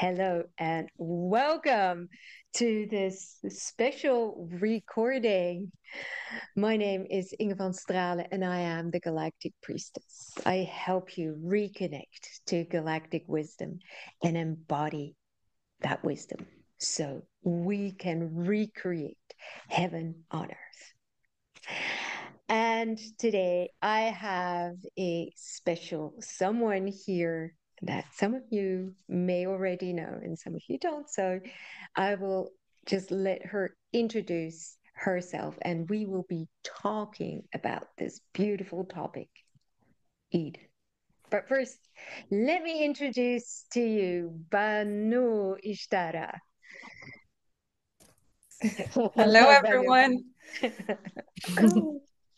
Hello and welcome to this special recording. My name is Inge van Stralen and I am the Galactic Priestess. I help you reconnect to galactic wisdom and embody that wisdom so we can recreate heaven on earth. And today I have a special someone here that some of you may already know and some of you don't. So I will just let her introduce herself and we will be talking about this beautiful topic, Eden. But first, let me introduce to you Banu Ishtara. Hello, Banu. everyone.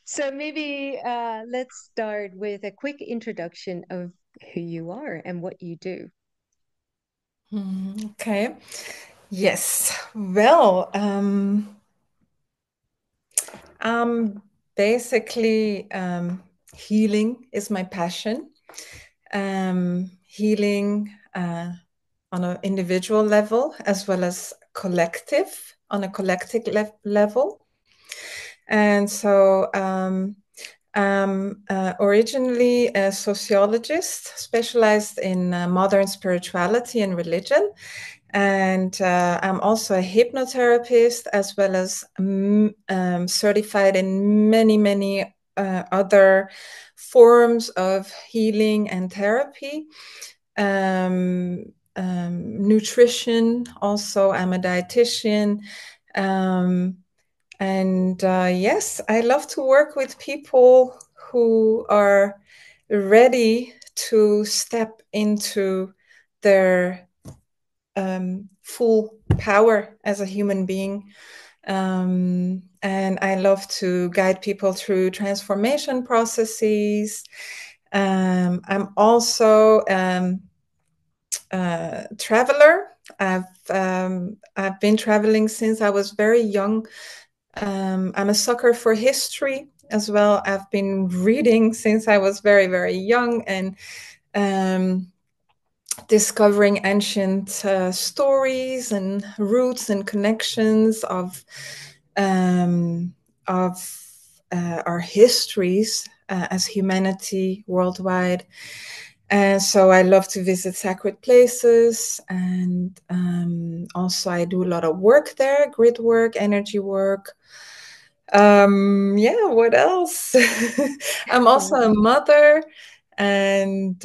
So maybe let's start with a quick introduction of who you are and what you do. Okay. Yes. Well, basically, healing is my passion. Healing on an individual level as well as collective on a collective level. And so I'm originally a sociologist specialized in modern spirituality and religion. And I'm also a hypnotherapist as well as certified in many other forms of healing and therapy. Nutrition, also, I'm a dietitian. Yes, I love to work with people who are ready to step into their full power as a human being. And I love to guide people through transformation processes. I'm also a traveler. I've been traveling since I was very young. I'm a sucker for history as well. I've been reading since I was very young and discovering ancient stories and roots and connections of our histories as humanity worldwide. And so I love to visit sacred places, and also I do a lot of work there, grid work, energy work. Yeah, what else? I'm also a mother, and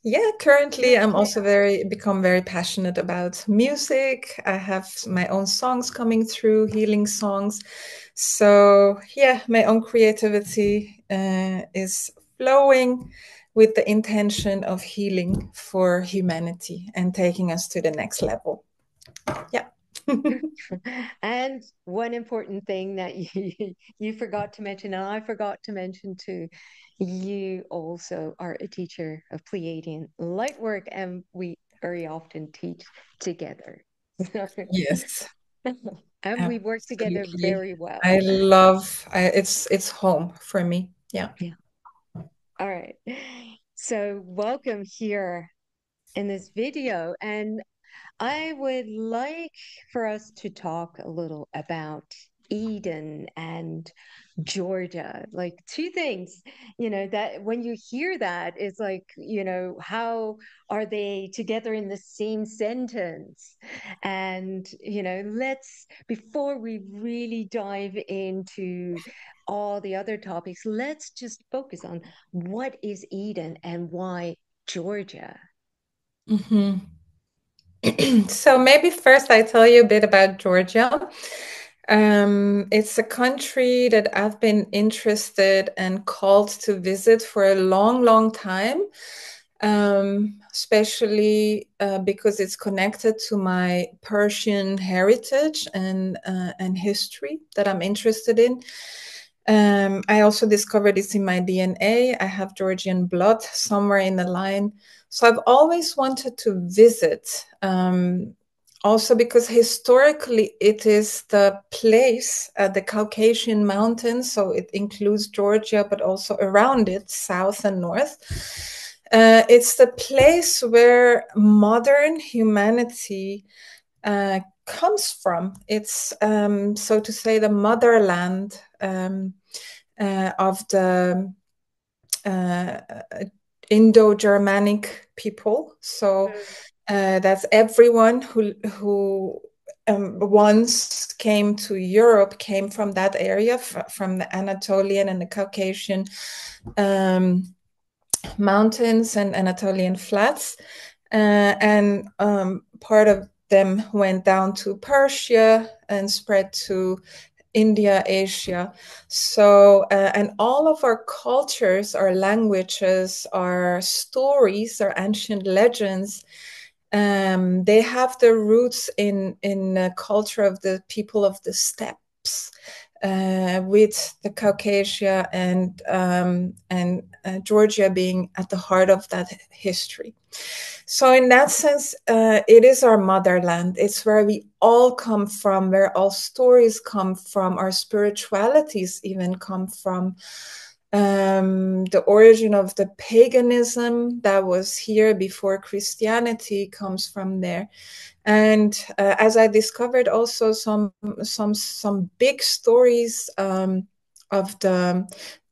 yeah, currently I'm also become very passionate about music. I have my own songs coming through, healing songs. So yeah, my own creativity is flowing with the intention of healing for humanity and taking us to the next level. Yeah. And one important thing that you forgot to mention, and I forgot to mention too, you also are a teacher of Pleiadian light work, and we very often teach together. Yes, And we work together absolutely. very well. It's home for me. Yeah. Yeah. All right. So welcome here in this video. And I would like for us to talk a little about Eden and Georgia. Like two things, that when you hear that, it's like, how are they together in the same sentence? And, before we really dive into all the other topics, let's just focus on what is Eden and why Georgia. Mhm. So maybe first I tell you a bit about Georgia. It's a country that I've been interested and called to visit for a long time, especially because it's connected to my Persian heritage and history that I'm interested in. I also discovered this in my DNA. I have Georgian blood somewhere in the line. So I've always wanted to visit. Also because historically it is the place, the Caucasian Mountains, so it includes Georgia, but also around it, south and north. It's the place where modern humanity comes from. It's, so to say, the motherland of the Indo-Germanic people. So that's everyone who once came to Europe came from that area, from the Anatolian and the Caucasian mountains and Anatolian flats. And part of them went down to Persia and spread to India, Asia. So, and all of our cultures, our languages, our stories, our ancient legends, they have their roots in the culture of the people of the steppes, with the Caucasia and Georgia being at the heart of that history. So in that sense, it is our motherland. It's where we all come from, where all stories come from, our spiritualities even come from. The origin of the paganism that was here before Christianity comes from there. And as I discovered also some big stories of the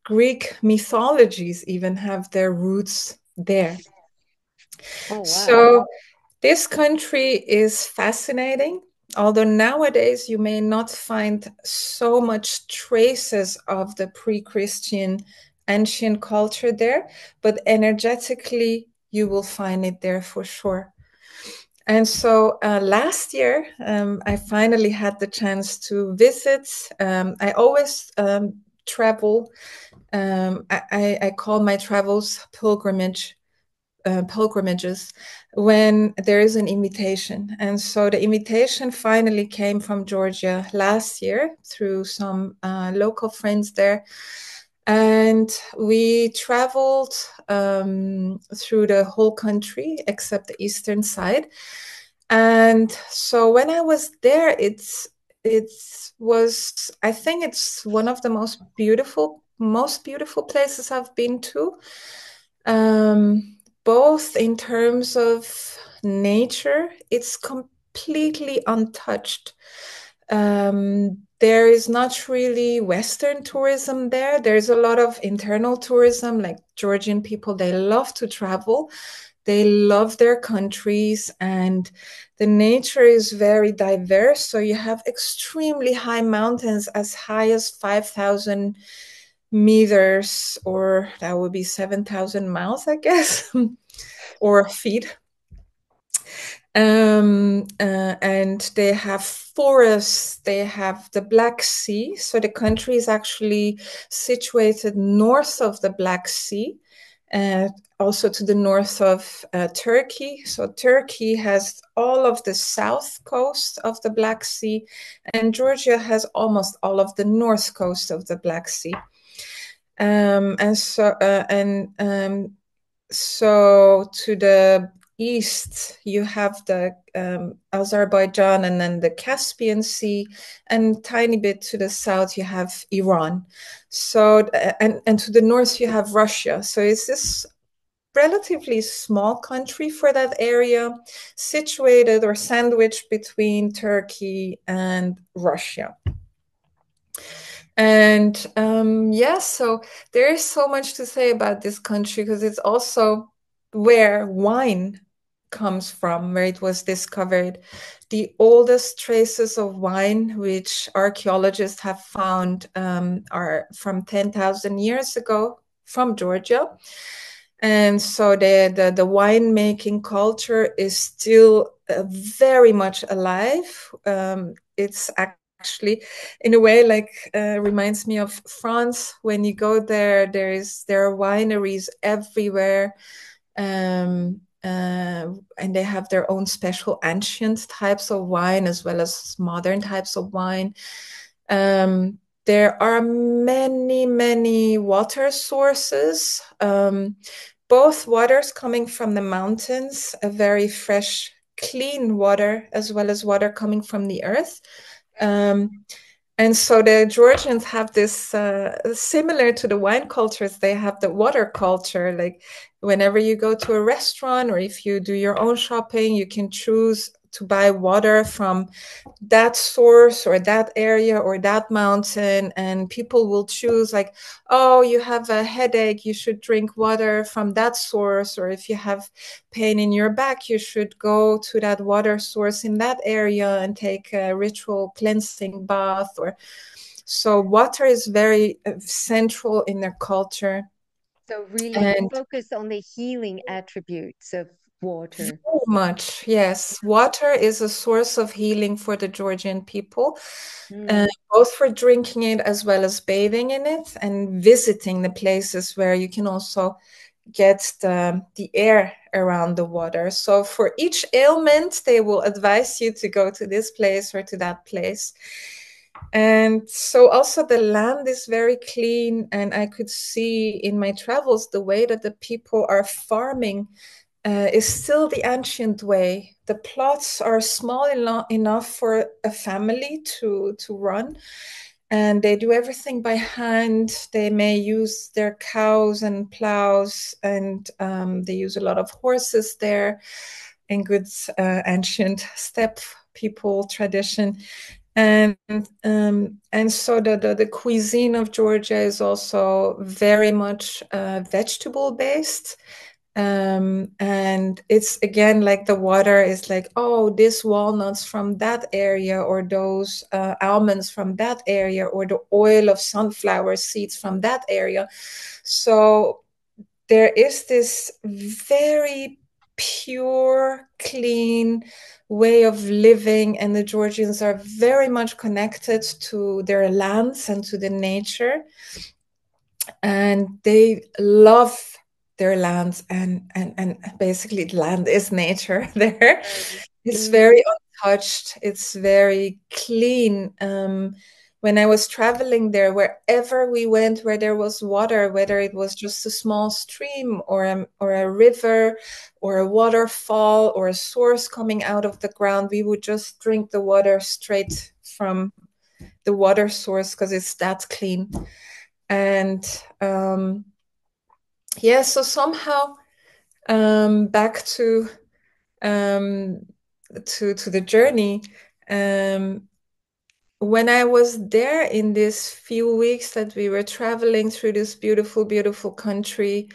Greek mythologies even have their roots there. Oh, wow. So this country is fascinating, although nowadays you may not find so much traces of the pre-Christian ancient culture there, but energetically you will find it there for sure. And so last year, I finally had the chance to visit. I always travel. I call my travels pilgrimages when there is an invitation. And so the invitation finally came from Georgia last year through some local friends there. And we traveled through the whole country except the eastern side. And so when I was there, I think it's one of the most beautiful places I've been to. Both in terms of nature, it's completely untouched. There is not really Western tourism there. There's a lot of internal tourism, like Georgian people, they love to travel. They love their countries, and the nature is very diverse. So you have extremely high mountains, as high as 5,000 meters, or that would be 7,000 miles, I guess, or feet. And they have forests, they have the Black Sea. So the country is actually situated north of the Black Sea, also to the north of Turkey. So Turkey has all of the south coast of the Black Sea, and Georgia has almost all of the north coast of the Black Sea. So to the east, you have the Azerbaijan and then the Caspian Sea, and tiny bit to the south, you have Iran. So, and to the north, you have Russia. So it's this relatively small country for that area, situated or sandwiched between Turkey and Russia. And so there is so much to say about this country, because it's also where wine comes from, where it was discovered. The oldest traces of wine, which archaeologists have found, are from 10,000 years ago from Georgia. And so the winemaking culture is still very much alive. It's actually, in a way, like reminds me of France. When you go there, there are wineries everywhere, and they have their own special ancient types of wine as well as modern types of wine. There are many water sources, both waters coming from the mountains, a very fresh, clean water, as well as water coming from the earth. And so the Georgians have this similar to the wine cultures, they have the water culture. Like whenever you go to a restaurant or if you do your own shopping, you can choose to buy water from that source or that area or that mountain. And people will choose, like, oh, you have a headache, you should drink water from that source. Or if you have pain in your back, you should go to that water source in that area and take a ritual cleansing bath. Or so water is very central in their culture. So really And focus on the healing attributes of water. very much, yes. Water is a source of healing for the Georgian people, Mm. both for drinking it as well as bathing in it and visiting the places where you can also get the air around the water. So for each ailment, they will advise you to go to this place or to that place. And so also the land is very clean, and I could see in my travels the way that the people are farming is still the ancient way. The plots are small enough for a family to run, and they do everything by hand. They may use their cows and plows, and they use a lot of horses there in good ancient steppe people tradition. And so the cuisine of Georgia is also very much vegetable based. And it's again like the water is like, oh, this walnuts from that area, or those almonds from that area, or the oil of sunflower seeds from that area. So there is this very pure, clean way of living, and the Georgians are very much connected to their lands and to the nature, and they love their lands, and basically land is nature there. It's Mm. very untouched, it's very clean. When I was traveling there, wherever we went where there was water, whether it was just a small stream or a river or a waterfall or a source coming out of the ground, we would just drink the water straight from the water source because it's that clean. And yeah, so somehow back um, to the journey. Um, when I was there in these few weeks that we were traveling through this beautiful, beautiful country,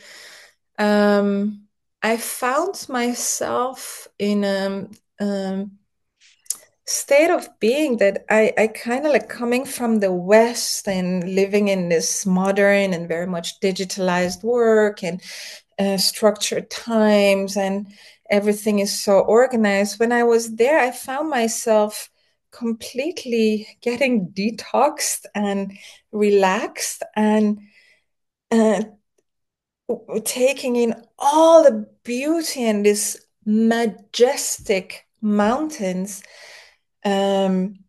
I found myself in a state of being that I kind of like coming from the West and living in this modern and very much digitalized work and structured times, and everything is so organized. When I was there, I found myself completely getting detoxed and relaxed and uh, taking in all the beauty and this majestic mountains. um,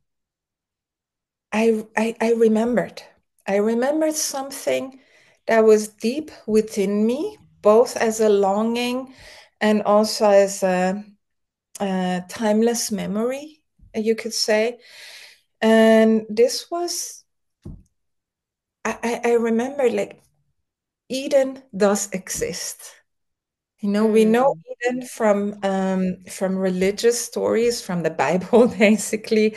I remembered. I remembered something that was deep within me, both as a longing and also as a timeless memory, you could say. And this was, I remembered, like, Eden does exist. You know, we know Mm. Eden from religious stories, from the Bible, basically,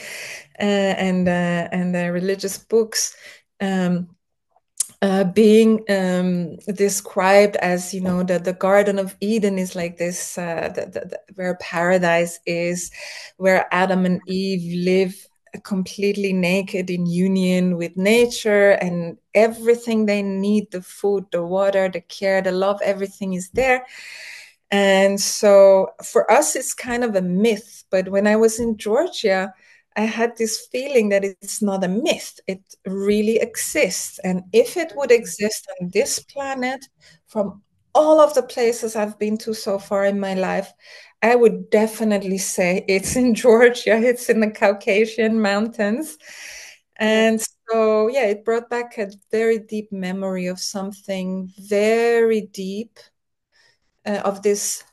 and the religious books, um, being described as, you know, that the Garden of Eden is like this, where paradise is, where Adam and Eve live completely naked in union with nature, and everything they need, the food, the water, the care, the love, everything is there. And so for us, it's kind of a myth. But when I was in Georgia, I had this feeling that it's not a myth. It really exists. And if it would exist on this planet, from all of the places I've been to so far in my life, I would definitely say it's in Georgia, it's in the Caucasian mountains. Yeah. And so, yeah, it brought back a very deep memory of something very deep, of this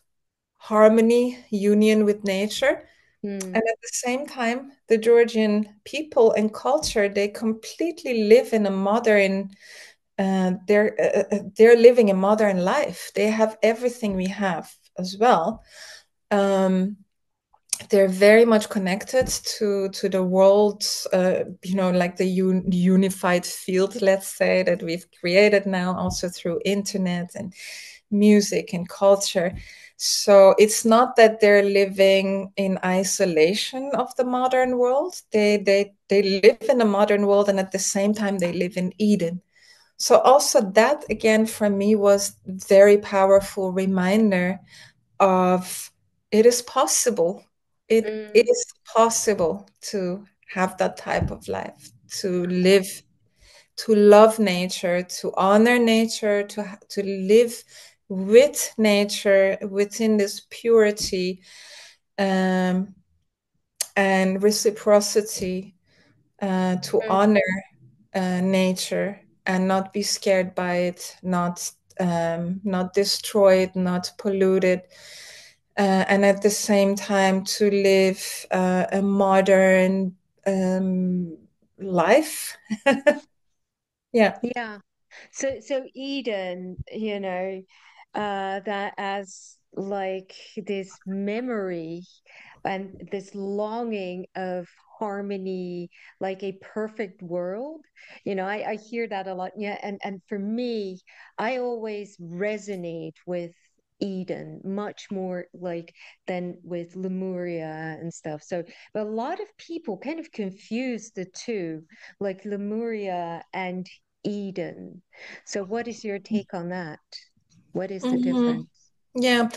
harmony, union with nature. Mm, And at the same time, the Georgian people and culture, they completely live in a modern, they're living a modern life. They have everything we have as well. Um, they're very much connected to the world, like the unified field, let's say, that we've created now, also through internet and music and culture. So it's not that they're living in isolation of the modern world. They live in the modern world, and at the same time they live in Eden. So also that again for me was very powerful reminder of it is possible. It mm, is possible to have that type of life, to live, to love nature, to honor nature, to live with nature within this purity, um, and reciprocity, to mm. honor nature and not be scared by it, not destroy it, not pollute it, and at the same time to live a modern life. Yeah. Yeah. So Eden, that as like this memory and this longing of harmony, like a perfect world. I hear that a lot. Yeah, and for me, I always resonate with Eden much more like than with Lemuria and stuff. So, but a lot of people kind of confuse the two, like Lemuria and Eden. So, what is your take on that? What is the Hmm. difference? Yeah,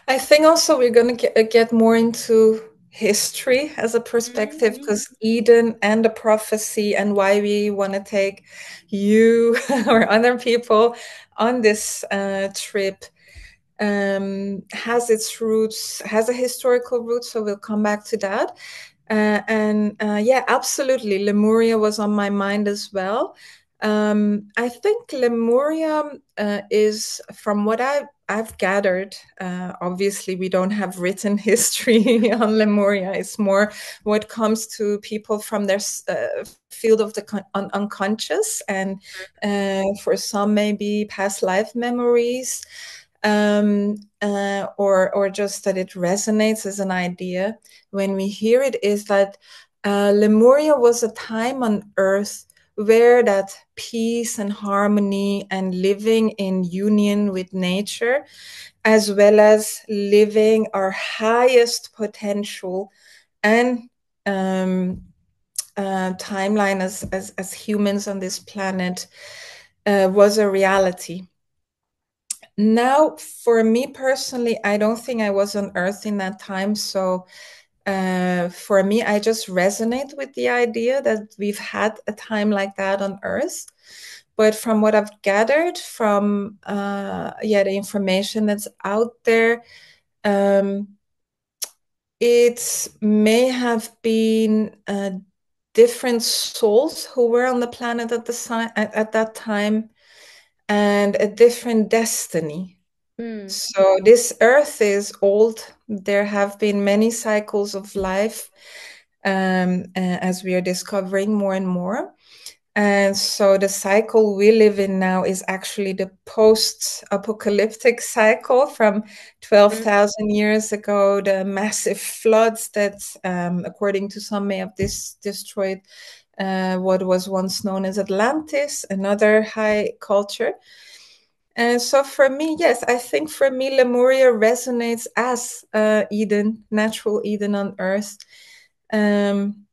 I think also we're going to get more into history as a perspective, Mhm. because Eden and the prophecy and why we want to take you or other people on this trip has its roots, has a historical root. So we'll come back to that. And yeah, absolutely. Lemuria was on my mind as well. I think Lemuria is, from what I've gathered, obviously we don't have written history on Lemuria. It's more what comes to people from their field of the unconscious, and for some maybe past life memories, or just that it resonates as an idea when we hear it, is that Lemuria was a time on Earth where that peace and harmony and living in union with nature, as well as living our highest potential and timeline as humans on this planet, was a reality. Now, for me personally, I don't think I was on Earth in that time. So for me, I just resonate with the idea that we've had a time like that on Earth. But from what I've gathered from yeah, the information that's out there, um, it may have been different souls who were on the planet at that time, and a different destiny. Mm, So this earth is old. There have been many cycles of life, as we are discovering more and more. And so the cycle we live in now is actually the post-apocalyptic cycle from mm, 12,000 years ago, the massive floods that, according to some, may have destroyed what was once known as Atlantis, another high culture. And so for me, yes, I think for me, Lemuria resonates as Eden, natural Eden on Earth. Um,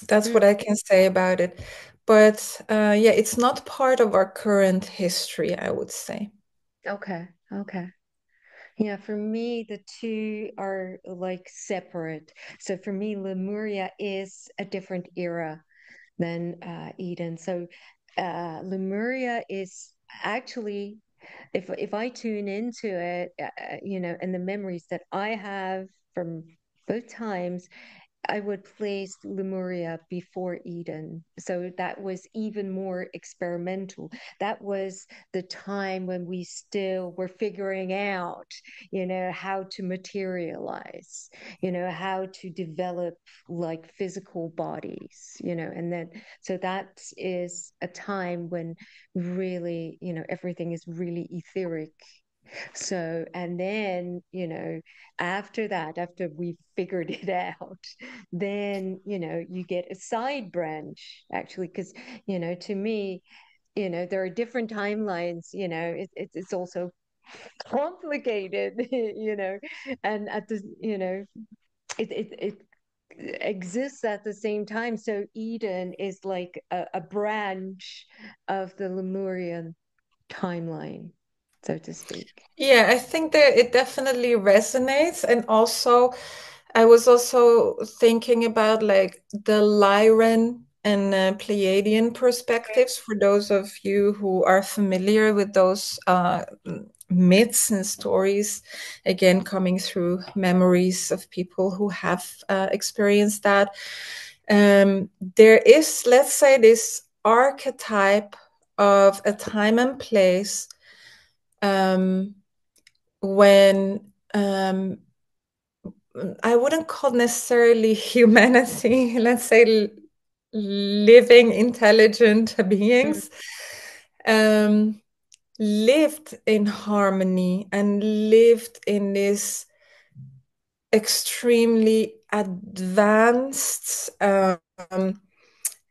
that's mm. what I can say about it. But yeah, it's not part of our current history, I would say. Okay, okay. Yeah, for me, the two are like separate. So for me, Lemuria is a different era than Eden. So Lemuria is actually, if I tune into it, and the memories that I have from both times, I would place Lemuria before Eden. So that was even more experimental. That was the time when we still were figuring out, how to materialize, how to develop like physical bodies, and then so that is a time when really, everything is really etheric. So, and then, after that, after we figured it out, then, you get a side branch actually, because, to me, there are different timelines, it's also complicated, and at the, it exists at the same time. So Eden is like a branch of the Lemurian timeline, so to speak. Yeah, I think that it definitely resonates. And also, I was also thinking about like the Lyran and Pleiadian perspectives for those of you who are familiar with those myths and stories, again, coming through memories of people who have experienced that. There is, let's say, this archetype of a time and place when I wouldn't call necessarily humanity, let's say living intelligent Mm. beings, lived in harmony and lived in this extremely advanced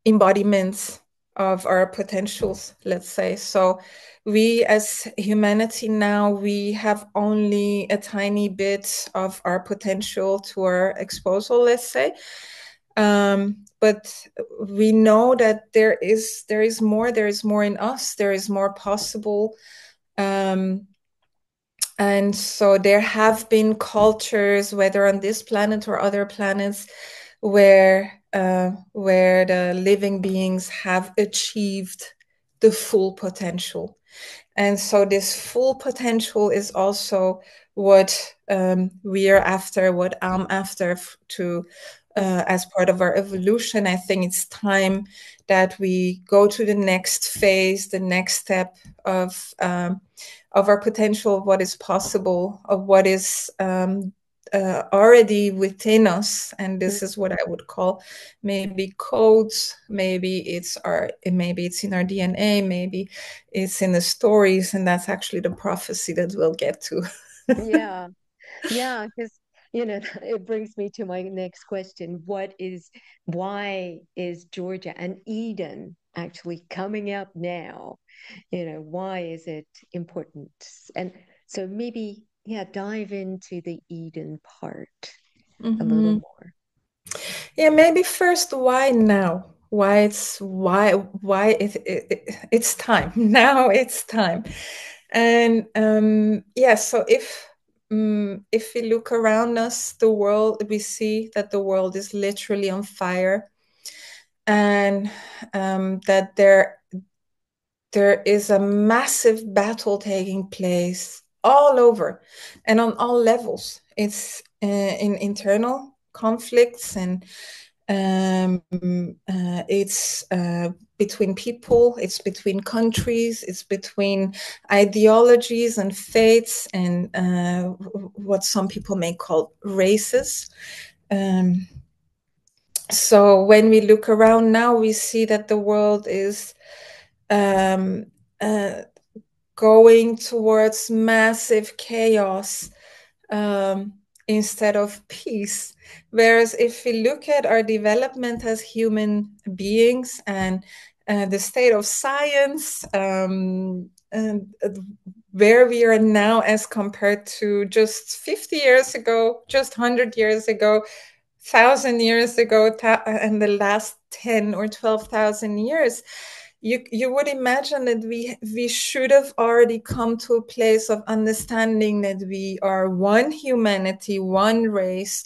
embodiment of our potentials, let's say. So we as humanity now, we have only a tiny bit of our potential to our exposure, let's say. But we know that there is more in us, there is more possible. And so there have been cultures, whether on this planet or other planets, where the living beings have achieved the full potential. And so this full potential is also what we are after, what I'm after to as part of our evolution. I think it's time that we go to the next phase, the next step of our potential, of what is possible, of what is already within us. And this is what I would call maybe codes. Maybe it's in our DNA. Maybe it's in the stories, and that's actually the prophecy that we'll get to. Yeah, yeah, because it brings me to my next question. Why is Georgia and Eden actually coming up now? Why is it important? And so maybe, yeah, dive into the Eden part a little Mm-hmm. more. Yeah, maybe first, why now? It's time now. It's time, and yeah. So if we look around us, the world, we see that the world is literally on fire, and that there is a massive battle taking place all over, and on all levels. It's in internal conflicts and it's between people, it's between countries, it's between ideologies and faiths, and what some people may call races. So when we look around now, we see that the world is um, uh, going towards massive chaos instead of peace. Whereas if we look at our development as human beings and the state of science, and where we are now as compared to just 50 years ago, just 100 years ago, 1,000 years ago, and the last 10 or 12,000 years, you would imagine that we should have already come to a place of understanding that we are one humanity, one race,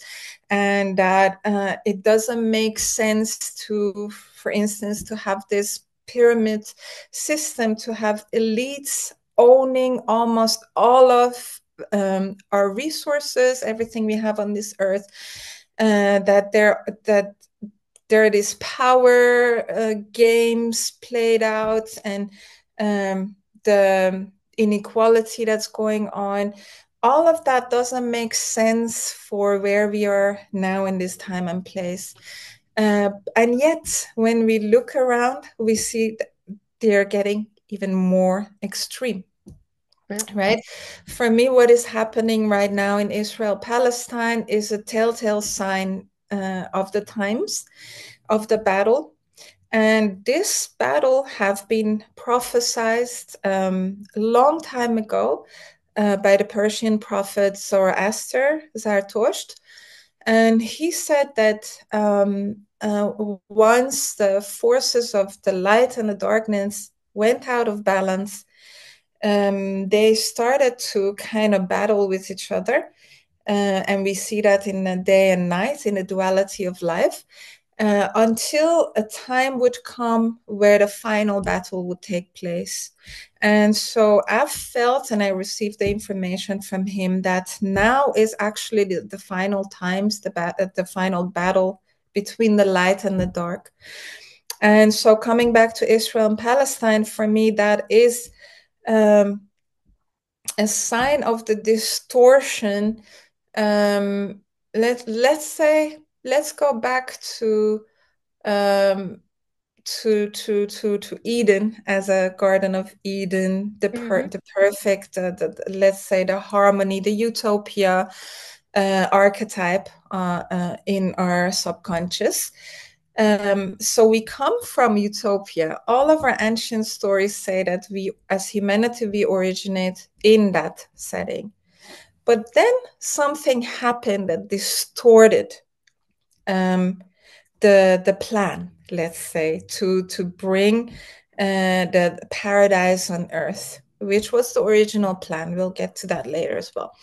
and that it doesn't make sense to, for instance, to have this pyramid system, to have elites owning almost all of our resources, everything we have on this earth. that there are these power games played out, and the inequality that's going on. All of that doesn't make sense for where we are now in this time and place. And yet, when we look around, we see they're getting even more extreme. Yeah. Right? For me, what is happening right now in Israel, Palestine is a telltale sign of the times, of the battle. And this battle have been prophesied a long time ago by the Persian prophet Zoroaster, Zarathustra. And he said that once the forces of the light and the darkness went out of balance, they started to kind of battle with each other. And we see that in the day and night, in the duality of life, until a time would come where the final battle would take place. And so I've felt, and I received the information from him, that now is actually the final times, the final battle between the light and the dark. And so coming back to Israel and Palestine, for me, that is a sign of the distortion. Let's go back to Eden, as a Garden of Eden, the perfect, let's say, the harmony, the utopia archetype in our subconscious. So we come from utopia. All of our ancient stories say that we, as humanity, we originate in that setting. But then something happened that distorted the plan, let's say, to bring the paradise on earth, which was the original plan. We'll get to that later as well.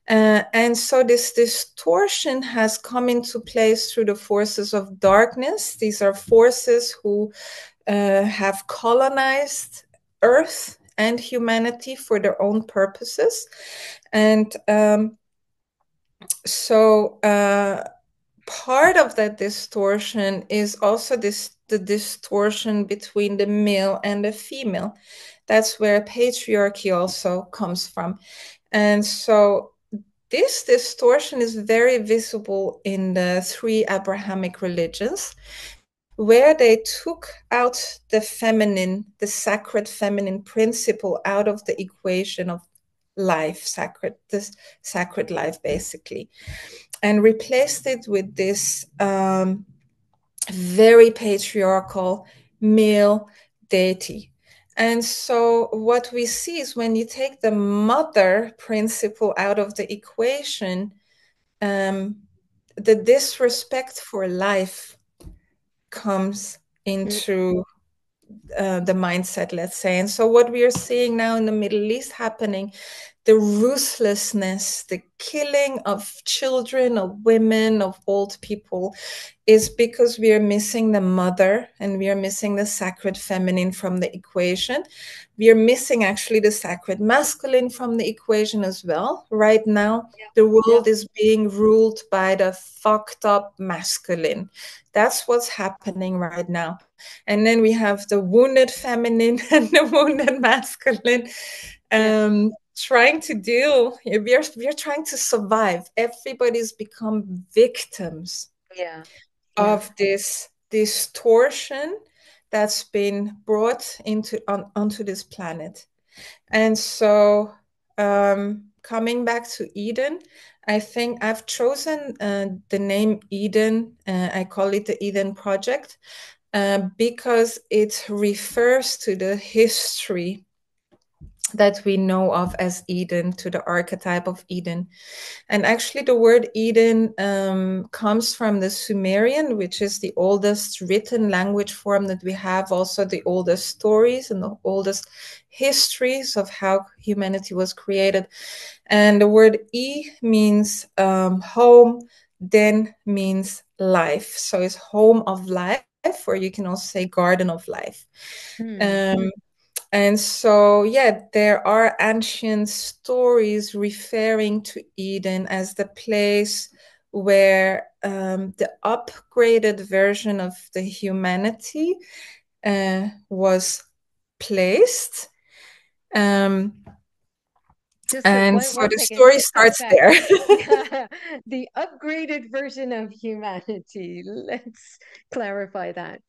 And so this distortion has come into place through the forces of darkness. These are forces who have colonized Earth and humanity for their own purposes. And so part of that distortion is also the distortion between the male and the female. That's where patriarchy also comes from. And so this distortion is very visible in the three Abrahamic religions, where they took out the feminine, the sacred feminine principle out of the equation of life, this sacred life, basically, and replaced it with this very patriarchal male deity. And so what we see is when you take the mother principle out of the equation, the disrespect for life comes into the mindset, let's say. And so what we are seeing now in the Middle East happening, the ruthlessness, the killing of children, of women, of old people, is because we are missing the mother and we are missing the sacred feminine from the equation. We are missing actually the sacred masculine from the equation as well. Right now, the world is being ruled by the fucked up masculine. That's what's happening right now. And then we have the wounded feminine and the wounded masculine. Trying to deal, we're trying to survive. Everybody's become victims of this distortion that's been brought onto this planet. And so coming back to Eden, I think I've chosen the name Eden. I call it the Eden Project because it refers to the history that we know of as Eden, to the archetype of Eden. And actually the word Eden comes from the Sumerian, which is the oldest written language form that we have, also the oldest stories and the oldest histories of how humanity was created. And the word E means home, then means life. So it's home of life, or you can also say garden of life. And so, there are ancient stories referring to Eden as the place where the upgraded version of the humanity was placed. Um, Just and so one the second, story stop starts that. there. The upgraded version of humanity. Let's clarify that.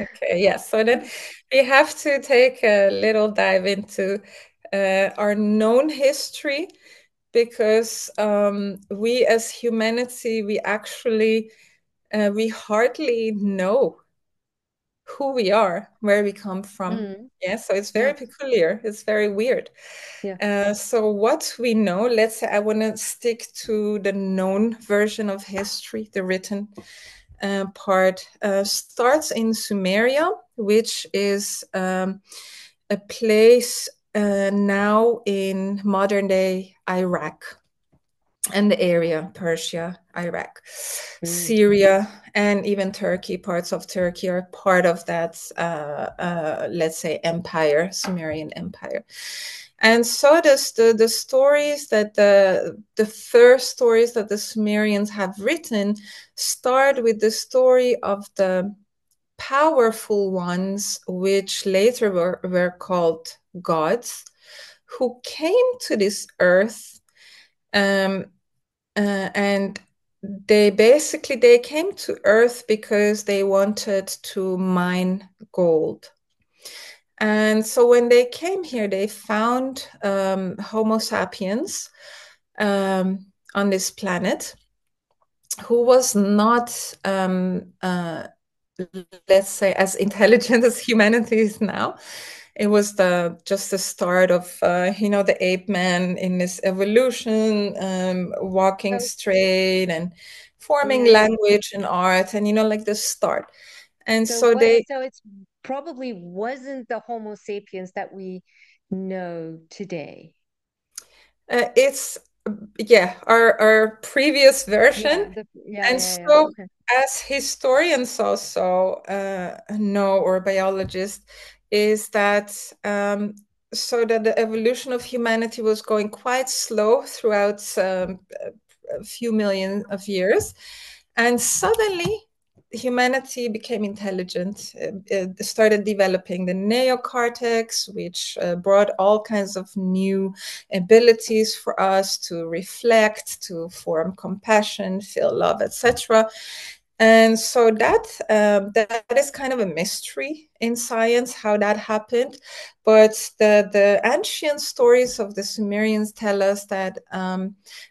Okay, yeah. So then we have to take a little dive into our known history because we as humanity, we actually we hardly know who we are, where we come from. Mm, Yeah, so it's yeah, very peculiar. It's very weird. yeah. So what we know, let's say I want to stick to the known version of history, the written part, starts in Sumeria, which is a place now in modern day Iraq and the area, Persia, Iraq, Mm, Syria, and even Turkey. Parts of Turkey are part of that, let's say, empire, Sumerian empire. And so the stories that the first stories that the Sumerians have written start with the story of the powerful ones, which later were called gods, who came to this earth, um, and they came to earth because they wanted to mine gold. And so when they came here, they found Homo sapiens on this planet who was not, let's say, as intelligent as humanity is now. It was just the start of the ape man in this evolution, walking so, straight and forming yeah. language and art, and like the start. And So so what? they So it's probably wasn't the Homo sapiens that we know today. it's yeah, our previous version. And Yeah. so, Okay. as historians also know, or biologists, is that so that the evolution of humanity was going quite slow throughout a few million of years, and suddenly humanity became intelligent, started developing the neocortex, which brought all kinds of new abilities for us to reflect, to form compassion, feel love, etc. And so that is kind of a mystery in science how that happened. But the ancient stories of the Sumerians tell us that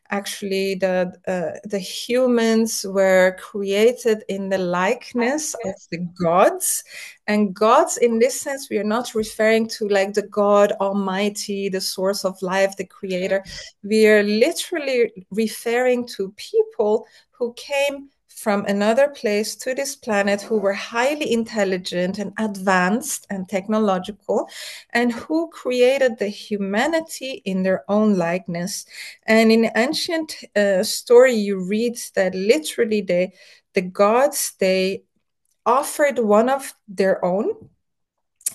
actually the humans were created in the likeness of Likeness. the gods. And gods, in this sense, we are not referring to like the God Almighty, the source of life, the creator. We are literally referring to people who came from another place to this planet, who were highly intelligent and advanced and technological, and who created the humanity in their own likeness. And in ancient story, you read that literally the gods, they offered one of their own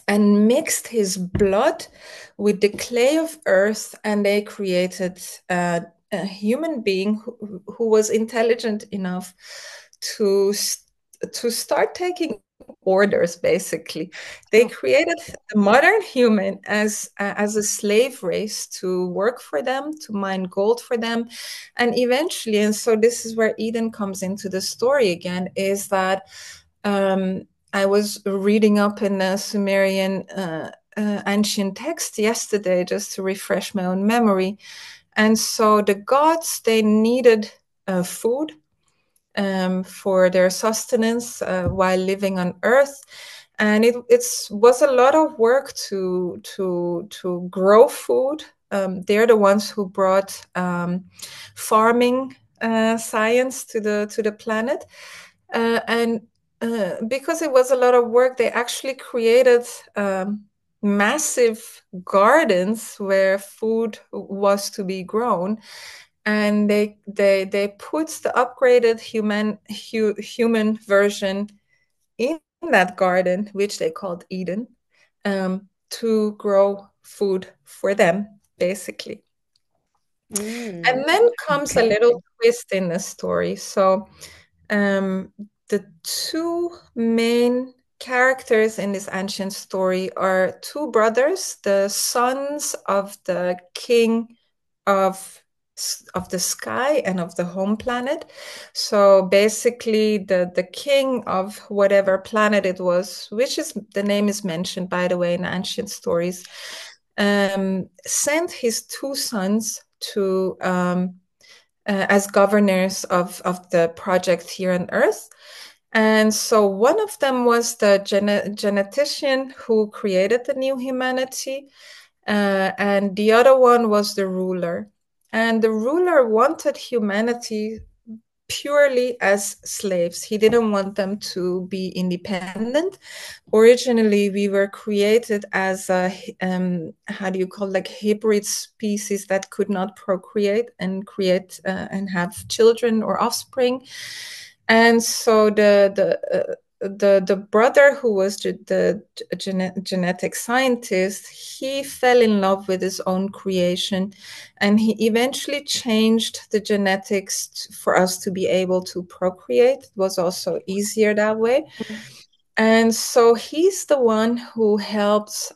and mixed his blood with the clay of earth, and they created a human being who was intelligent enough to to start taking orders. Basically, they Oh, created the modern human as a slave race to work for them, to mine gold for them, and eventually, and so this is where Eden comes into the story again, is that um, I was reading up in the Sumerian ancient text yesterday just to refresh my own memory. And so the gods, they needed food for their sustenance while living on Earth. And it was a lot of work to grow food. They're the ones who brought farming science to the planet, and because it was a lot of work, they actually created massive gardens where food was to be grown, and they put the upgraded human version in that garden, which they called Eden, to grow food for them, basically. And then comes a little interesting. twist in the story. So the two main characters in this ancient story are two brothers, the sons of the king of the sky and of the home planet. So basically the king of whatever planet it was, which is the name is mentioned, by the way, in ancient stories, sent his two sons to as governors of the project here on Earth. And so one of them was the genetician who created the new humanity, and the other one was the ruler. And the ruler wanted humanity purely as slaves. He didn't want them to be independent. Originally, we were created as a, how do you call it, like hybrid species that could not procreate and create and have children or offspring. And so the brother who was the genetic scientist, he fell in love with his own creation, and he eventually changed the genetics for us to be able to procreate. It was also easier that way. And so he's the one who helped,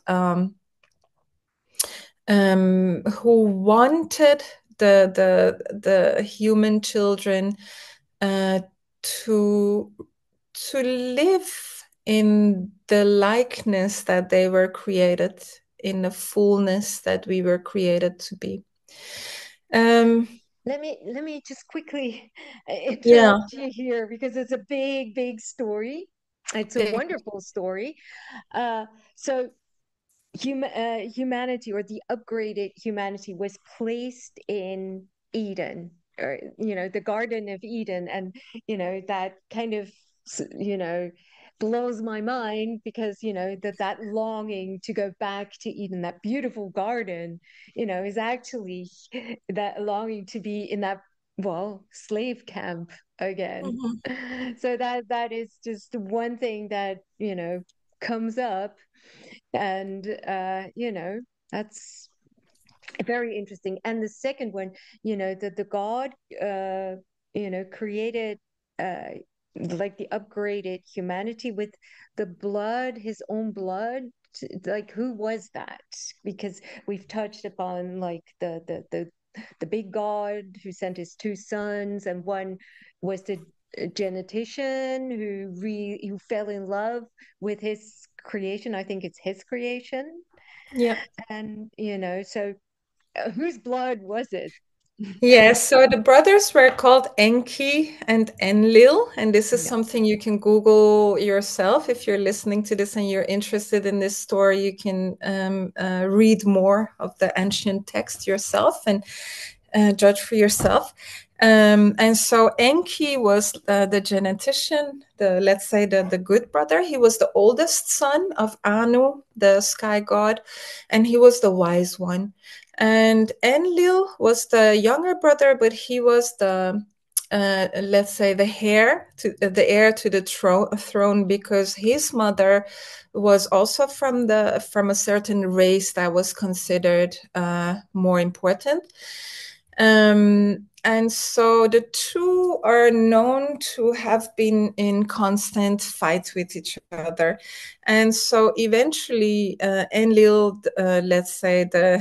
who wanted the human children to live in the likeness that they were created, in the fullness that we were created to be. Let me just quickly Yeah. interrupt you here because it's a big story. It's a wonderful story. So humanity, or the upgraded humanity, was placed in Eden, or the Garden of Eden, and that kind of you know blows my mind, because that longing to go back to Eden, that beautiful garden, is actually that longing to be in that, well, slave camp again. Mhm. So that is just one thing that comes up, and that's very interesting. And the second one, that the god created like the upgraded humanity with the blood, his own blood. Like, who was that? Because we've touched upon, like, the big god who sent his two sons, and one was the genetician who fell in love with his creation. I think it's his creation. Yeah. And so whose blood was it? Yeah, so the brothers were called Enki and Enlil, and this is Yeah. something you can Google yourself. If you're listening to this and you're interested in this story, you can read more of the ancient text yourself and judge for yourself. And so Enki was the genetician, let's say the good brother. He was the oldest son of Anu, the sky god, and he was the wise one. And Enlil was the younger brother, but he was the let's say the heir to the throne, because his mother was also from a certain race that was considered more important. And so the two are known to have been in constant fight with each other. And so eventually Enlil, let's say the,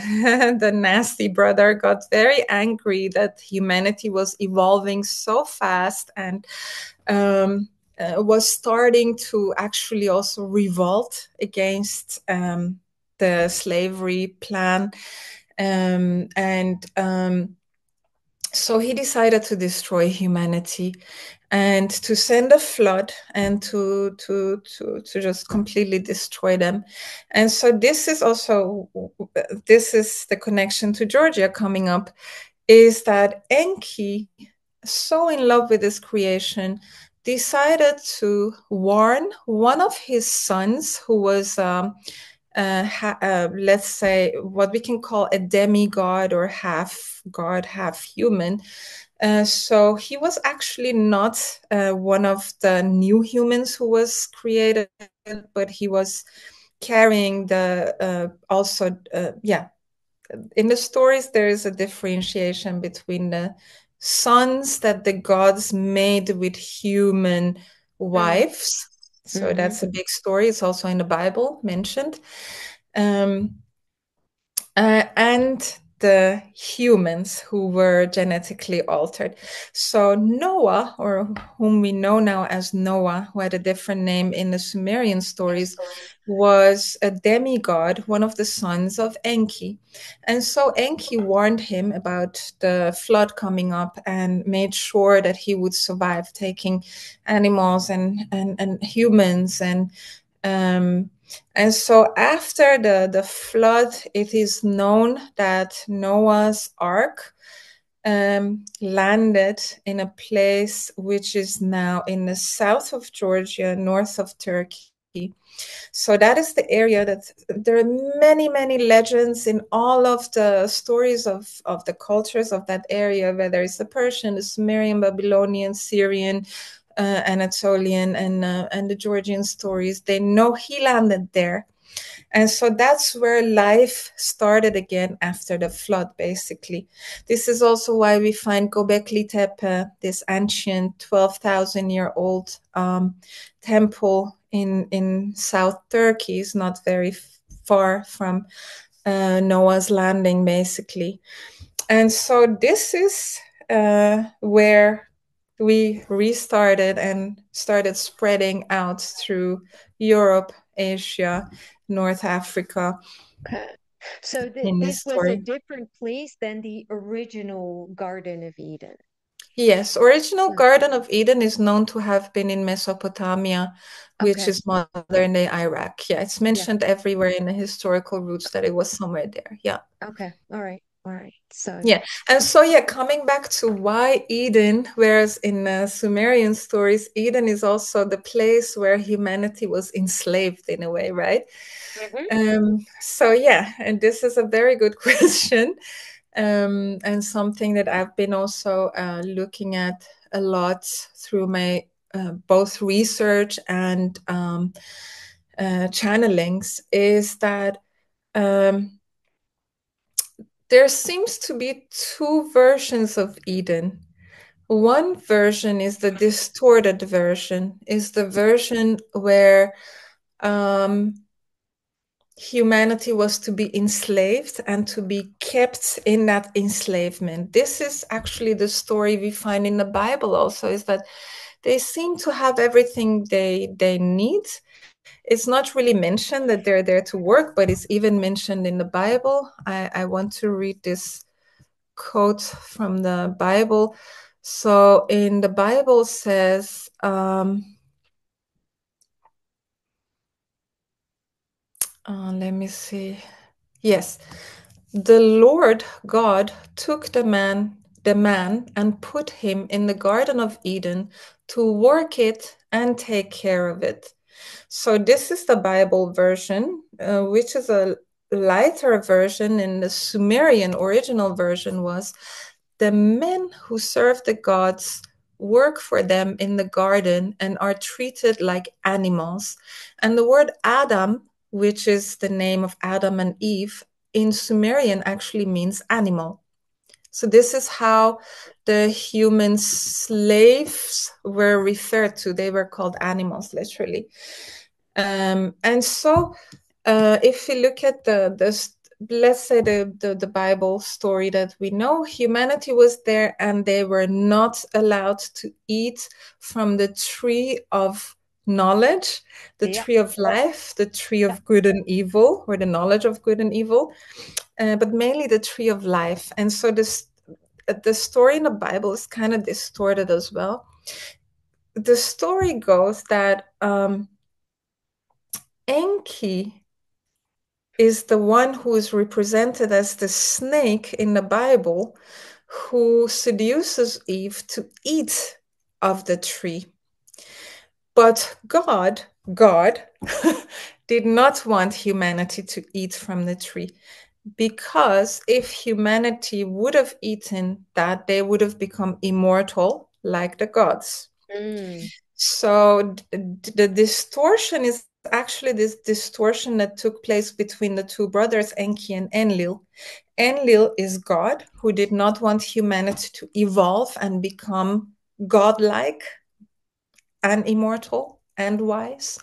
the nasty brother, got very angry that humanity was evolving so fast, and was starting to actually also revolt against the slavery plan. So he decided to destroy humanity and to send a flood and to just completely destroy them. And so this is the connection to Georgia coming up, is that Enki, so in love with his creation, decided to warn one of his sons, who was let's say what we can call a demigod, or half god, half human. So he was actually not one of the new humans who was created, but he was carrying the also, yeah. In the stories, there is a differentiation between the sons that the gods made with human wives. So Mm-hmm. that's a big story. It's also in the Bible mentioned. Um, and the humans who were genetically altered. So Noah, or whom we know now as Noah, who had a different name in the Sumerian stories, was a demigod, one of the sons of Enki. And so Enki warned him about the flood coming up and made sure that he would survive, taking animals and humans and so after the flood, it is known that Noah's Ark landed in a place which is now in the south of Georgia, north of Turkey. So that is the area that there are many, many legends in all of the stories of the cultures of that area, whether it's the Persian, the Sumerian, Babylonian, Syrian, Anatolian, and the Georgian stories. They know he landed there. And so that's where life started again after the flood, basically. This is also why we find Göbekli Tepe, this ancient 12,000-year-old temple in South Turkey, is not very far from Noah's landing, basically. And so this is where we restarted and started spreading out through Europe, Asia, North Africa. Okay. So In this this was a story. different place than the original Garden of Eden. Yes, original Mm. Garden of Eden is known to have been in Mesopotamia, which Okay. is modern-day Iraq. Yeah, it's Yeah. mentioned everywhere in the historical roots that it was somewhere there. Yeah. Okay. All right. All right. So, Yeah. And so, yeah, coming back to why Eden, whereas in Sumerian stories, Eden is also the place where humanity was enslaved in a way, right? mhm. So, yeah, and this is a very good question. And something that I've been also looking at a lot through my both research and channelings is that there seems to be two versions of Eden. One version is the distorted version, is the version where um, humanity was to be enslaved and to be kept in that enslavement. This is actually the story we find in the Bible also, is that they seem to have everything they need. It's not really mentioned that they're there to work, but it's even mentioned in the Bible. I want to read this quote from the Bible. So in the Bible says, let me see. Yes. The Lord God took the man and put him in the Garden of Eden to work it and take care of it. So this is the Bible version, which is a lighter version. In the Sumerian original version was the men who serve the gods work for them in the garden and are treated like animals. And the word Adam, which is the name of Adam and Eve, in Sumerian actually means animal. So this is how the human slaves were referred to. They were called animals, literally. And so if we look at let's say the Bible story that we know, humanity was there and they were not allowed to eat from the tree of knowledge, the Yeah. tree of life, the tree of good and evil, or the knowledge of good and evil, but mainly the tree of life. And so the story in the Bible is kind of distorted as well. The story goes that Enki is the one who is represented as the snake in the Bible who seduces Eve to eat of the tree. But God did not want humanity to eat from the tree, because if humanity would have eaten that, they would have become immortal like the gods. Mm. So the distortion is actually this distortion that took place between the two brothers, Enki and Enlil. Enlil is God, who did not want humanity to evolve and become godlike and immortal and wise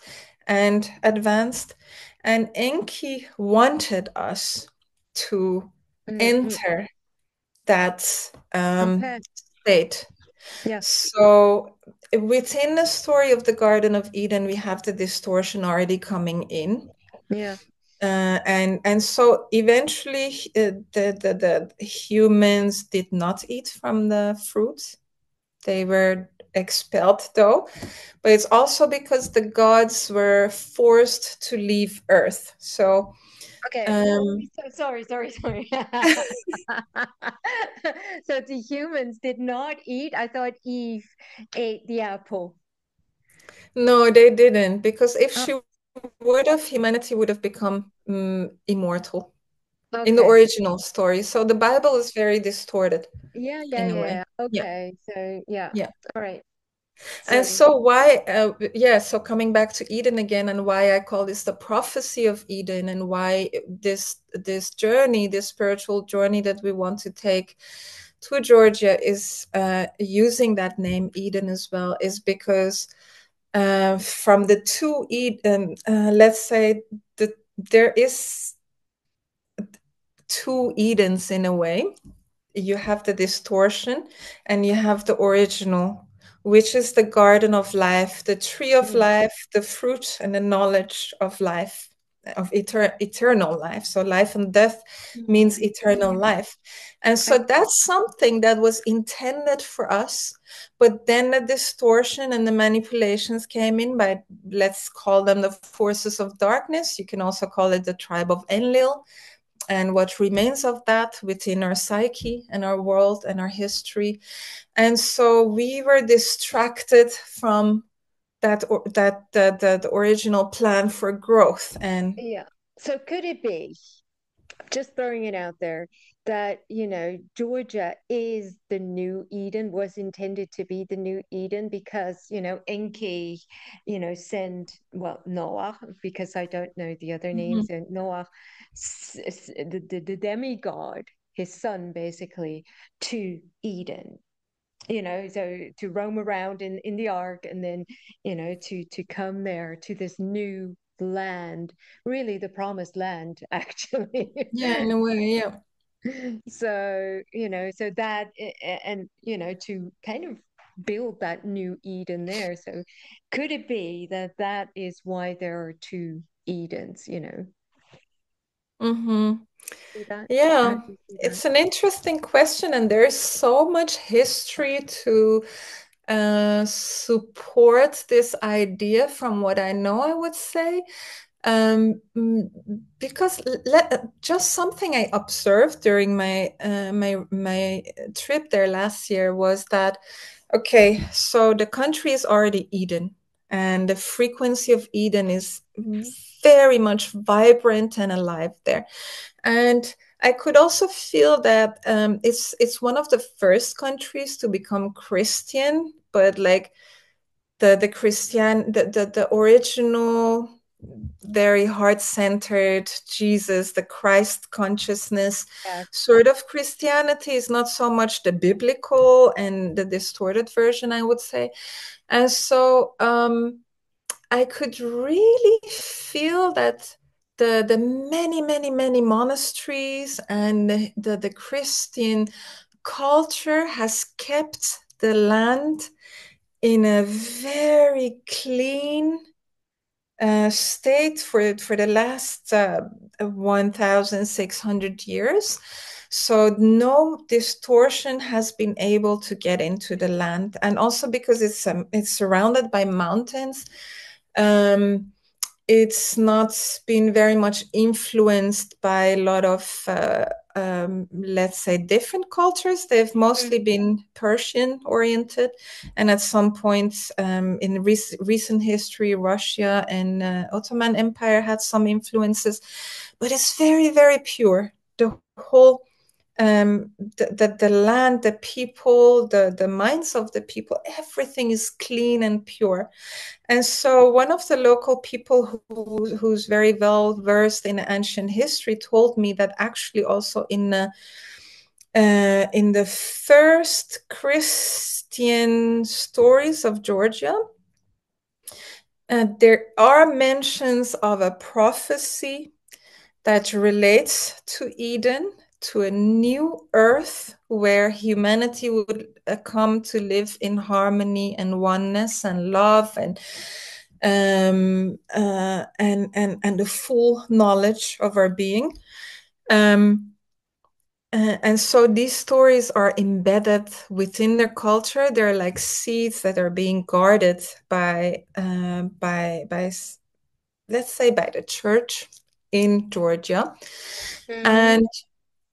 and advanced. And Enki wanted us to Mm-hmm. enter that Okay. state. Yeah. So within the story of the Garden of Eden, we have the distortion already coming in. Yeah. And so eventually the humans did not eat from the fruit. They were expelled though, but it's also because the gods were forced to leave Earth. So Okay. um, So, sorry. So the humans did not eat. I thought Eve ate the apple. no, they didn't, because if Oh, she would have, humanity would have become immortal in the okay. original story. So the Bible is very distorted in a way. Yeah. Yeah, Okay. So yeah. yeah. All right. And So so why, yeah, so coming back to Eden again, and why I call this the prophecy of Eden, and why this journey, this spiritual journey that we want to take to Georgia is using that name Eden as well, is because from the two Eden, let's say that there is two Edens in a way. You have the distortion and you have the original, which is the garden of life, the tree of mm, life, the fruit and the knowledge of life, of eternal life. So life and death means mm, eternal life. And so I, that's something that was intended for us. But then the distortion and the manipulations came in by, let's call them the forces of darkness. You can also call it the tribe of Enlil, and what remains of that within our psyche and our world and our history. And so we were distracted from the original plan for growth. And yeah. So could it be, just throwing it out there, that Georgia is the new Eden, was intended to be the new Eden because Enki send, well, Noah, because I don't know the other names, and Noah, the demigod, his son, basically, to Eden, so to roam around in the ark, and then to come there to this new land, really the promised land, actually. yeah, in a way, yeah. So so that, and to kind of build that new Eden there. So could it be that that is why there are two Edens? Mm-hmm. See that? How Yeah, do you see that? it's an interesting question, and there's so much history to support this idea from what I know, I would say. Because just something I observed during my trip there last year was that, okay, so the country is already Eden, and the frequency of Eden is very much vibrant and alive there. And I could also feel that it's one of the first countries to become Christian, but like the original, very heart-centered Jesus, the Christ consciousness Yeah. sort of Christianity is not so much the biblical and the distorted version, I would say. And so I could really feel that the many monasteries and the Christian culture has kept the land in a very clean state for the last 1,600 years. So no distortion has been able to get into the land, and also because it's surrounded by mountains. Um, it's not been very much influenced by a lot of, let's say, different cultures. They've mostly been Persian oriented. And at some point in recent history, Russia and Ottoman Empire had some influences. But it's very, very pure. The whole the land, the people, the minds of the people, everything is clean and pure. And so one of the local people who's very well versed in ancient history told me that actually also in the first Christian stories of Georgia, there are mentions of a prophecy that relates to Eden, to a new earth where humanity would come to live in harmony and oneness and love and the full knowledge of our being. And so these stories are embedded within their culture. They're like seeds that are being guarded by let's say by the church in Georgia. And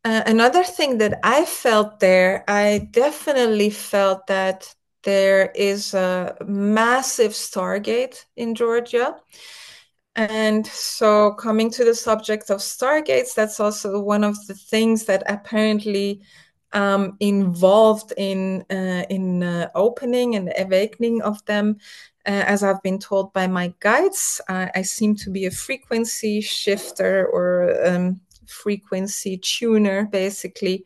another thing that I felt there, I definitely felt that there is a massive stargate in Georgia. And so coming to the subject of stargates, that's also one of the things that apparently involved in opening and awakening of them. As I've been told by my guides, I seem to be a frequency shifter or frequency tuner, basically.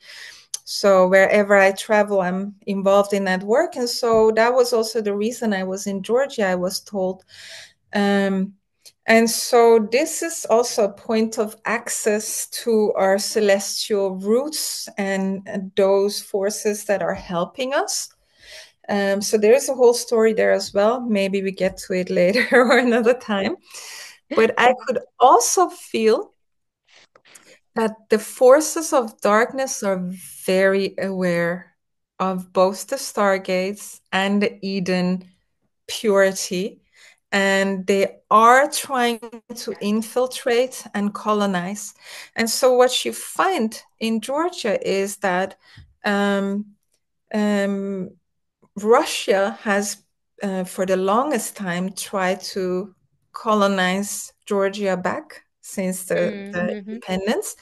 So wherever I travel, I'm involved in that work. And so that was also the reason I was in Georgia, I was told. And so this is also a point of access to our celestial roots and those forces that are helping us. So there is a whole story there as well. Maybe we get to it later or another time. But I could also feel that the forces of darkness are very aware of both the stargates and the Eden purity, and they are trying to infiltrate and colonize. And so what you find in Georgia is that um, um, Russia has, for the longest time, tried to colonize Georgia back since the independence.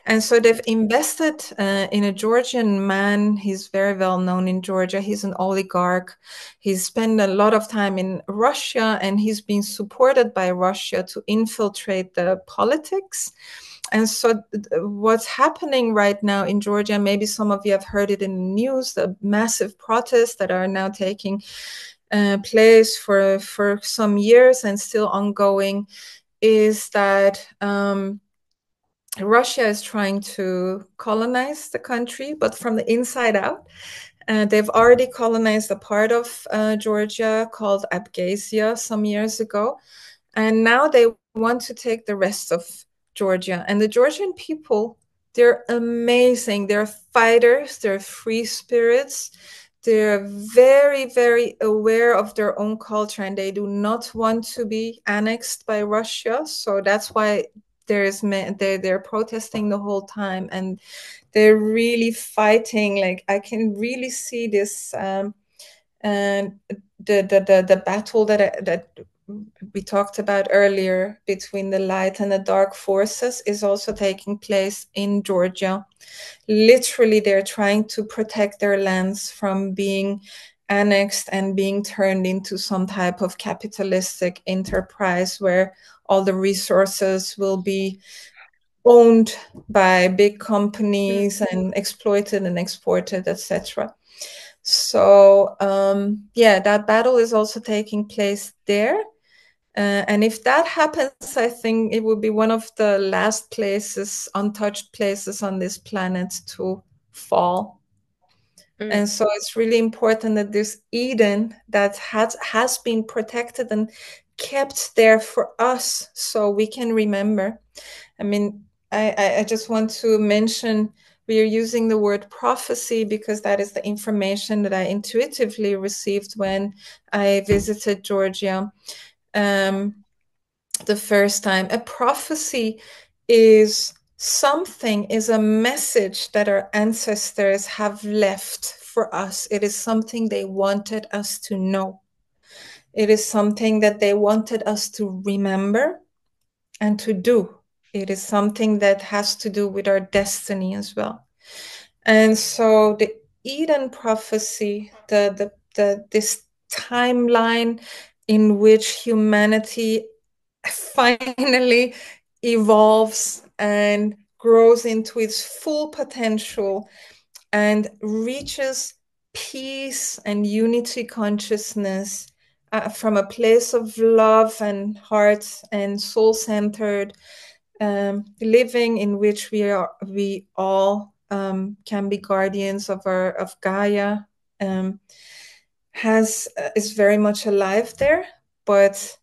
And so they've invested in a Georgian man. He's very well known in Georgia. He's an oligarch. He's spent a lot of time in Russia, and he's been supported by Russia to infiltrate the politics. And so what's happening right now in Georgia, maybe some of you have heard it in the news, the massive protests that are now taking place for some years and still ongoing, is that Russia is trying to colonize the country, but from the inside out. They've already colonized a part of Georgia called Abkhazia some years ago. And now they want to take the rest of Georgia. And the Georgian people, they're amazing. They're fighters, they're free spirits. They're very, very aware of their own culture, and they do not want to be annexed by Russia. So that's why they're protesting the whole time, and they're really fighting. Like I can really see this and the battle that we talked about earlier between the light and the dark forces is also taking place in Georgia. Literally, they're trying to protect their lands from being annexed and being turned into some type of capitalistic enterprise where all the resources will be owned by big companies and exploited and exported, etc. So yeah, that battle is also taking place there. And if that happens, I think it will be one of the last places, untouched places on this planet to fall. And so it's really important that this Eden that has been protected and kept there for us so we can remember. I mean, I just want to mention we are using the word prophecy because that is the information that I intuitively received when I visited Georgia the first time. A prophecy is a message that our ancestors have left for us. It is something they wanted us to know. It is something that they wanted us to remember and to do. It is something that has to do with our destiny as well. And so the Eden prophecy, this timeline in which humanity finally evolves and grows into its full potential and reaches peace and unity consciousness from a place of love and heart and soul centered living in which we all can be guardians of our of Gaia has is very much alive there, but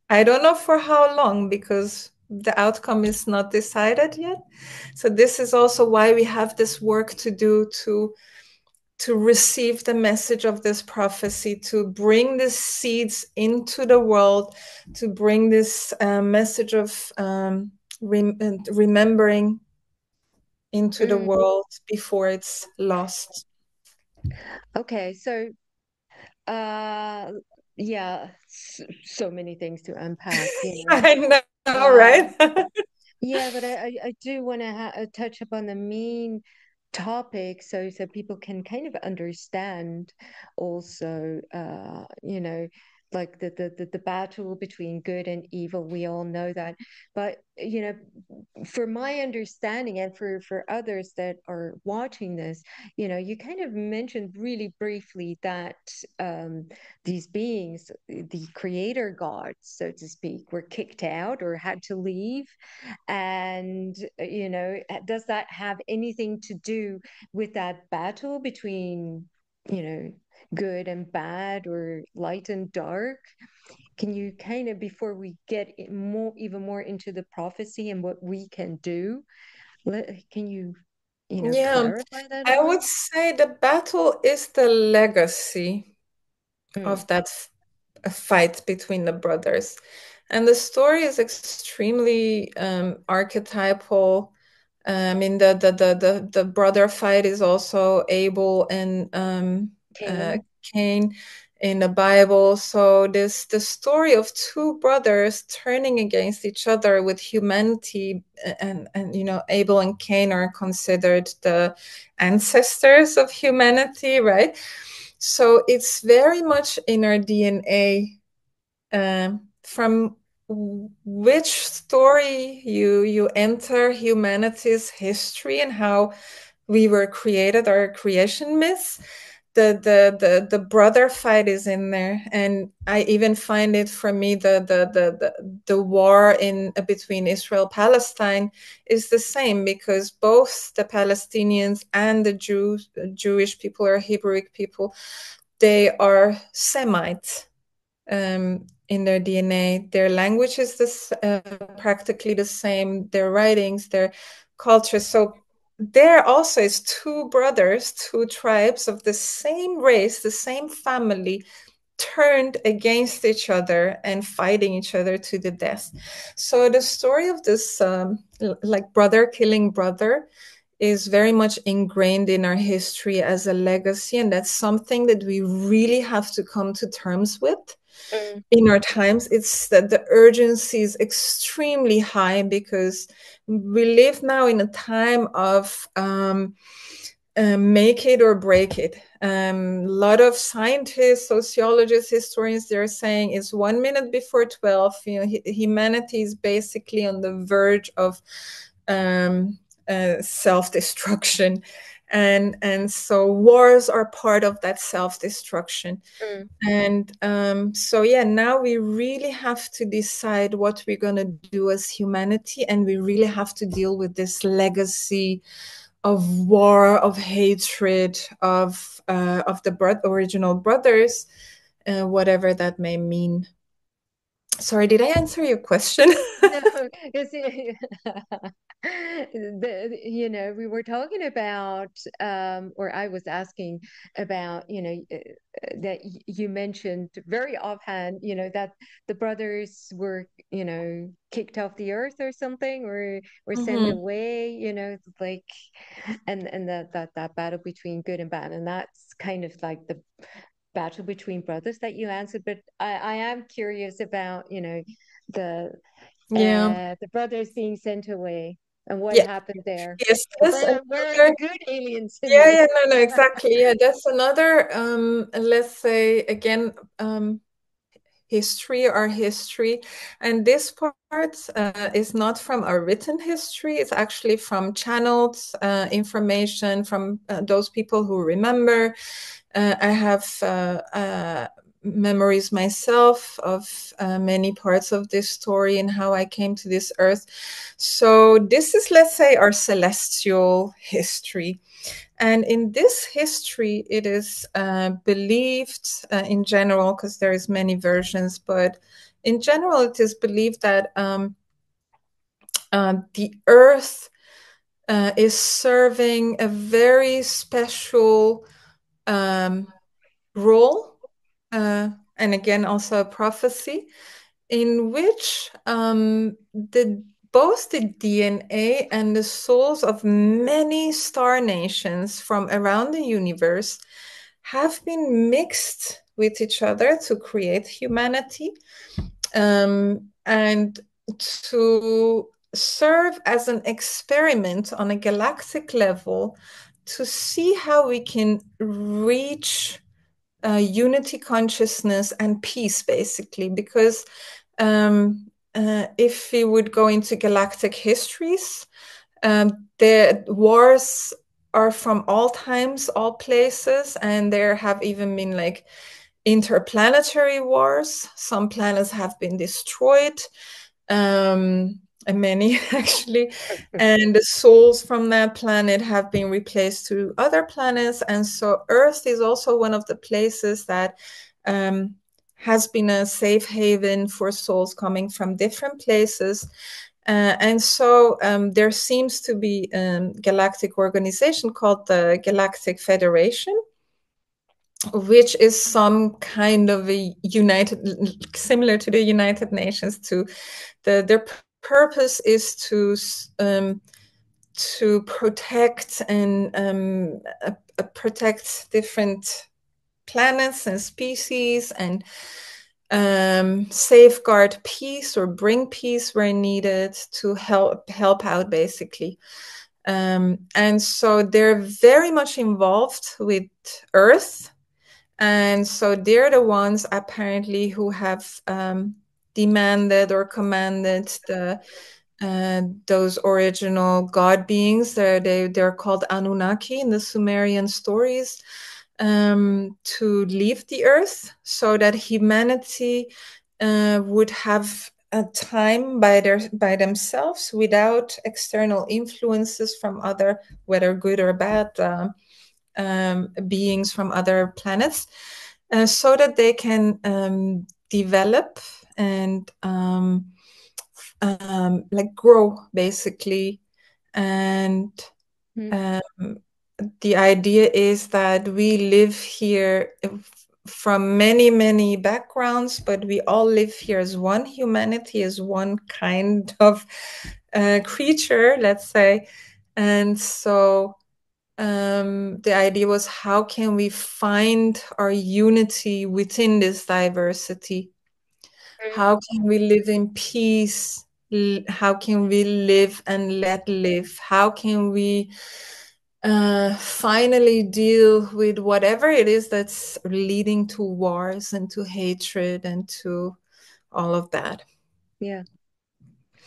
I don't know for how long because the outcome is not decided yet. So this is also why we have this work to do to receive the message of this prophecy, to bring the seeds into the world, to bring this message of remembering into the Mm. world before it's lost. Okay, so uh yeah, so many things to unpack, you know. I know, Uh right? yeah, but I do want to touch upon the main topic so people can kind of understand also you know, like the battle between good and evil. We all know that, but you know, for my understanding and for others that are watching this, you know, you kind of mentioned really briefly that these beings, the creator gods, so to speak, were kicked out or had to leave. And you know, does that have anything to do with that battle between, you know, good and bad or light and dark? Can you kind of, before we get more, even more into the prophecy and what we can do, can you, you know, Yeah, clarify that I for would us? say the battle is the legacy Mm. of that fight between the brothers. And the story is extremely archetypal. I mean, the brother fight is also Abel and Cain. Cain in the Bible. So this the story of two brothers turning against each other with humanity, and you know, Abel and Cain are considered the ancestors of humanity, right? So it's very much in our DNA. From which story you enter humanity's history and how we were created, our creation myths, the brother fight is in there. And I even find it, for me, the war in between Israel Palestine is the same, because both the Palestinians and the Jewish people or Hebrewic people, they are Semites in their DNA. Their language is practically the same, their writings, their culture. So there also is two brothers, two tribes of the same race, the same family, turned against each other and fighting each other to the death. So the story of this like brother killing brother is very much ingrained in our history as a legacy, and that's something that we really have to come to terms with Mm. in our times. It's that the urgency is extremely high because we live now in a time of make it or break it. A lot of scientists, sociologists, historians, they're saying it's 1 minute before 12. You know, humanity is basically on the verge of self-destruction, and so wars are part of that self-destruction. Mm. And so, yeah, now we really have to decide what we're going to do as humanity, and we really have to deal with this legacy of war, of hatred, of the original brothers, whatever that may mean. Sorry, did I answer your question? No, because you know, we were talking about, or I was asking about, you know, that you mentioned very offhand, you know, that the brothers were, you know, kicked off the earth or something, or sent Mhm. away, you know, like, and that battle between good and bad, and that's kind of like the battle between brothers that you answered. But I am curious about, you know, the Yeah. the brothers being sent away. and what Yeah. happened there. Yes, that's Where are the another. good aliens in Yeah, yeah, this? no, no, exactly. Yeah, that's another, let's say again, history or history. And this part is not from a written history, it's actually from channeled information from those people who remember. I have memories myself of many parts of this story and how I came to this earth. So, this is, let's say, our celestial history. And in this history, it is believed in general, because there is many versions, but in general, it is believed that the Earth is serving a very special role, and again, also a prophecy, in which both the DNA and the souls of many star nations from around the universe have been mixed with each other to create humanity, and to serve as an experiment on a galactic level to see how we can reach unity consciousness and peace, basically. Because if we would go into galactic histories, the wars are from all times, all places, and there have even been like interplanetary wars. Some planets have been destroyed, and many actually, and the souls from that planet have been replaced to other planets. And so Earth is also one of the places that has been a safe haven for souls coming from different places. And so there seems to be a galactic organization called the Galactic Federation, which is some kind of a similar to the United Nations. Their purpose is to protect and protect different planets and species, and safeguard peace or bring peace where needed, to help out, basically. And so they're very much involved with Earth, and so they're the ones apparently who have demanded or commanded those original god beings. They're called Anunnaki in the Sumerian stories, to leave the earth so that humanity would have a time by themselves without external influences from other, whether good or bad, beings from other planets, so that they can develop and like grow, basically. And the idea is that we live here from many, many backgrounds, but we all live here as one humanity, as one kind of creature, let's say. And so the idea was, how can we find our unity within this diversity? How can we live in peace? How can we live and let live? How can we finally deal with whatever it is that's leading to wars and to hatred and to all of that? Yeah.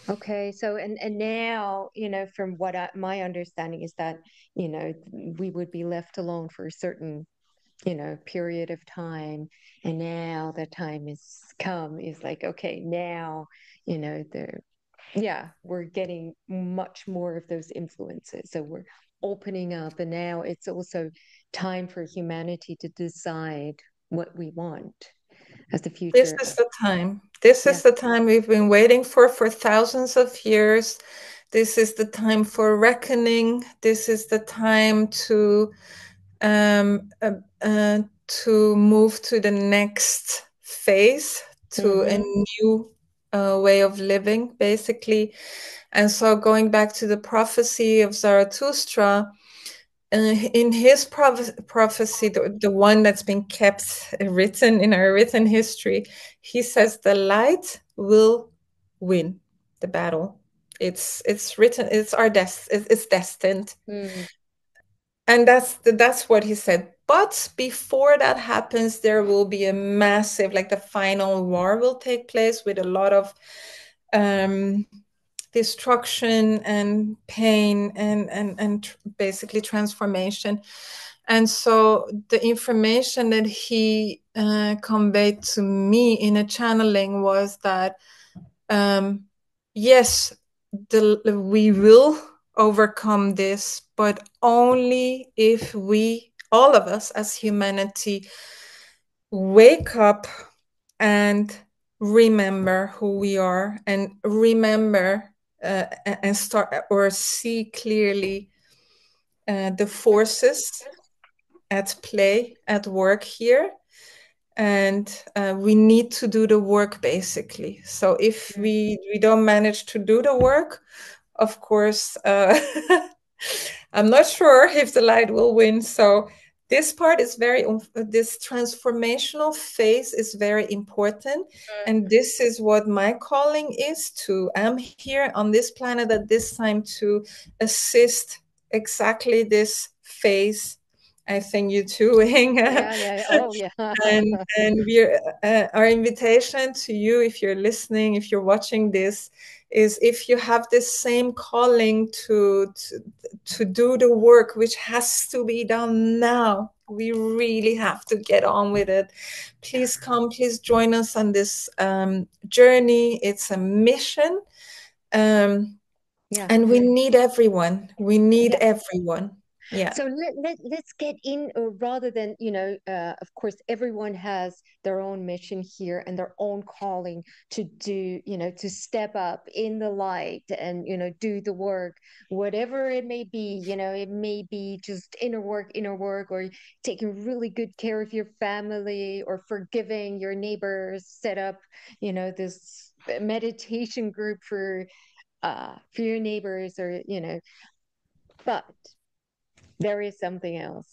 Okay, so and now, from what my understanding is that, we would be left alone for a certain, period of time, and now the time has come. Is like, okay, now, the yeah, we're getting much more of those influences. So we're opening up, and now it's also time for humanity to decide what we want as the This future. is the time. This Yeah. is the time we've been waiting for thousands of years. This is the time for reckoning. This is the time um, uh, to move to the next phase, to a Mm-hmm. new way of living, basically. And so, going back to the prophecy of Zarathustra, in his prophecy, the one that's been kept written in our written history, he says the light will win the battle. It's written. It's our it's destined. Mm. And that's what he said. But before that happens, there will be a massive, like the final war will take place with a lot of um, destruction and pain and basically transformation. And so the information that he conveyed to me in a channeling was that yes, we will overcome this, but only if we, all of us as humanity, wake up and remember who we are and remember and start or see clearly the forces at play, at work here. And we need to do the work basically. So if we don't manage to do the work, of course, I'm not sure if the light will win. So this part is this transformational phase is very important. And this is what my calling is to. I'm here on this planet at this time to assist exactly this phase. I think you too, Ing. Yeah, yeah. Oh, yeah. And we're our invitation to you, if you're listening, if you're watching this, is if you have this same calling to do the work which has to be done now. We really have to get on with it. Please come, please join us on this journey. It's a mission. Yeah. And we need everyone. We need Yeah. everyone. Yeah. So let's get in, rather than, of course, everyone has their own mission here and their own calling to do, to step up in the light and, do the work, whatever it may be. It may be just inner work, or taking really good care of your family, or forgiving your neighbors, set up, this meditation group for your neighbors, or, but there is something else.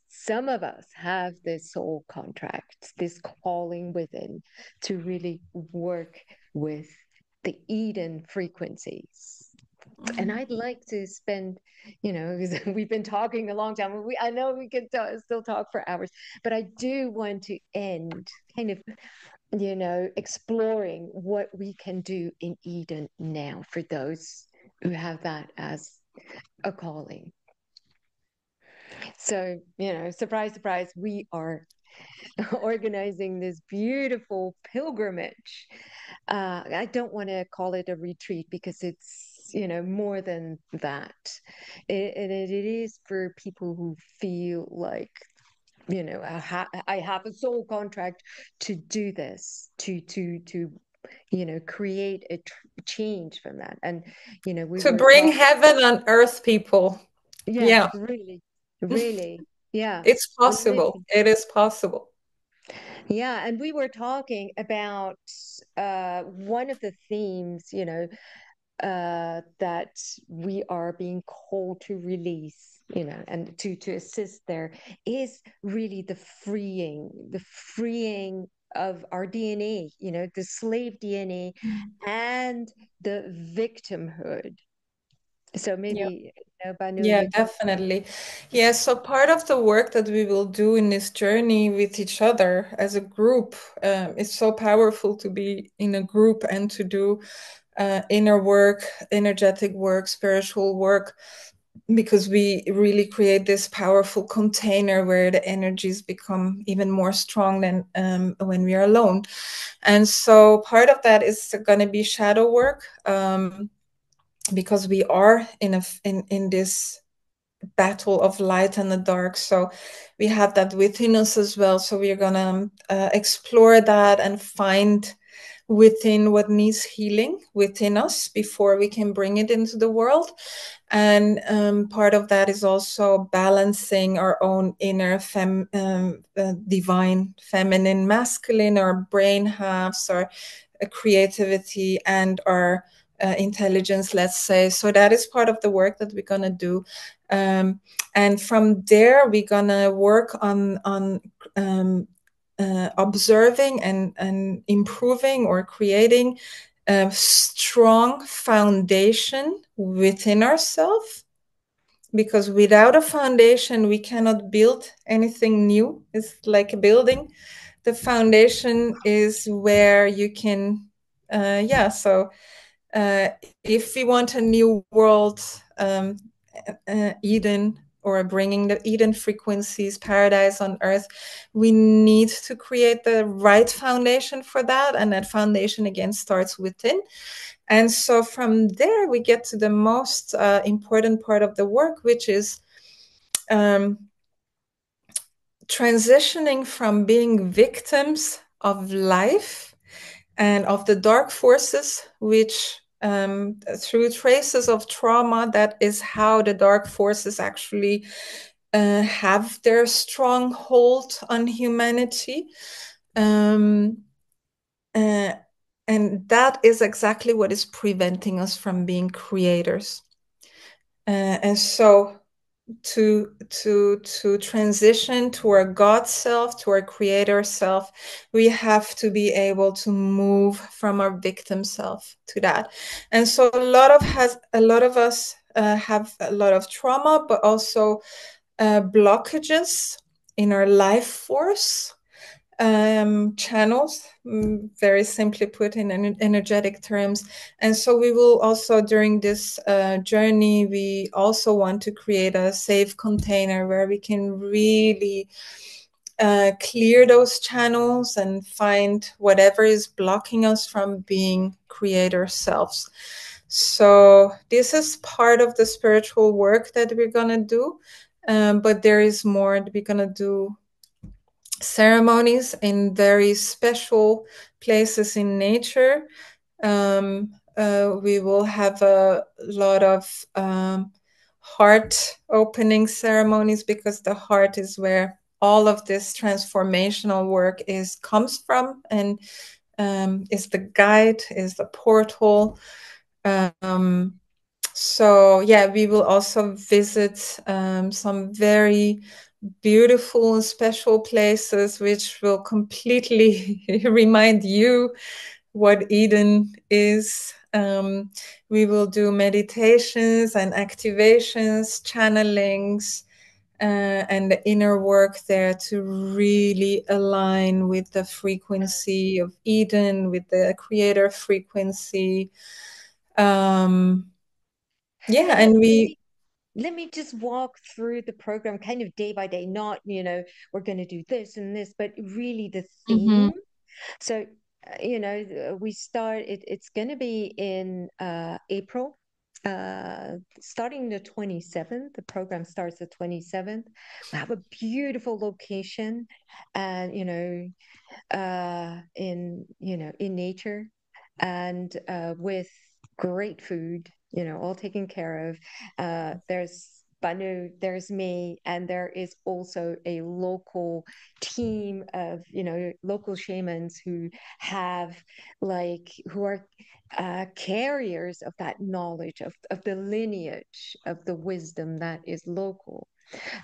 Some of us have this soul contract, this calling within, to really work with the Eden frequencies. And I'd like to spend, because we've been talking a long time. I know we can still talk for hours, but I do want to end kind of, exploring what we can do in Eden now for those who have that as a calling. So, surprise, surprise, we are organizing this beautiful pilgrimage. I don't want to call it a retreat, because it's, more than that. It is for people who feel like, I have a soul contract to do this, to create a change from that. And, we To were bring talking. heaven on earth, people. Yeah, Yeah, really, really. Yeah, it's possible. really. It is possible. Yeah, and we were talking about one of the themes, that we are being called to release, and to assist there, is really the freeing of our DNA, the slave DNA and the victimhood. So Yeah. maybe, Banu, Yeah, you can. definitely. Yeah, so part of the work that we will do in this journey with each other as a group, it's so powerful to be in a group and to do inner work, energetic work, spiritual work, because we really create this powerful container where the energies become even more strong than when we are alone. And so part of that is going to be shadow work. Because we are in this battle of light and the dark, so we have that within us as well. So we're gonna explore that and find within what needs healing within us before we can bring it into the world. And part of that is also balancing our own inner divine feminine, masculine, our brain halves, our creativity, and our intelligence, let's say. So that is part of the work that we're gonna do. And from there, we're gonna work on observing and improving or creating a strong foundation within ourselves, because without a foundation, we cannot build anything new. It's like a building. The foundation is where you can, so if we want a new world, Eden, or bringing the Eden frequencies, paradise on earth, we need to create the right foundation for that. And that foundation, again, starts within. And so from there, we get to the most important part of the work, which is transitioning from being victims of life and of the dark forces, which through traces of trauma, that is how the dark forces actually have their stronghold on humanity. And that is exactly what is preventing us from being creators. And so to transition to our God self, to our creator self, we have to be able to move from our victim self to that. And so a lot of us have a lot of trauma, but also blockages in our life force channels, very simply put in energetic terms. And so we will also, during this journey, we also want to create a safe container where we can really clear those channels and find whatever is blocking us from being creator selves. So this is part of the spiritual work that we're going to do. But there is more. We're going to do ceremonies in very special places in nature. We will have a lot of heart opening ceremonies, because the heart is where all of this transformational work comes from, and is the guide, is the portal. So yeah, we will also visit some very beautiful and special places, which will completely remind you what Eden is. We will do meditations and activations, channelings, and the inner work there to really align with the frequency of Eden, with the creator frequency. Yeah, And and we let me just walk through the program kind of day by day, not, we're going to do this and this, but really the Mhm. theme. So, we start, it's going to be in April, starting the 27th. The program starts the 27th. We have a beautiful location and, in nature and with great food, all taken care of. There's Banu, there's me, and there is also a local team of, local shamans who have who are carriers of that knowledge of the lineage of the wisdom that is local.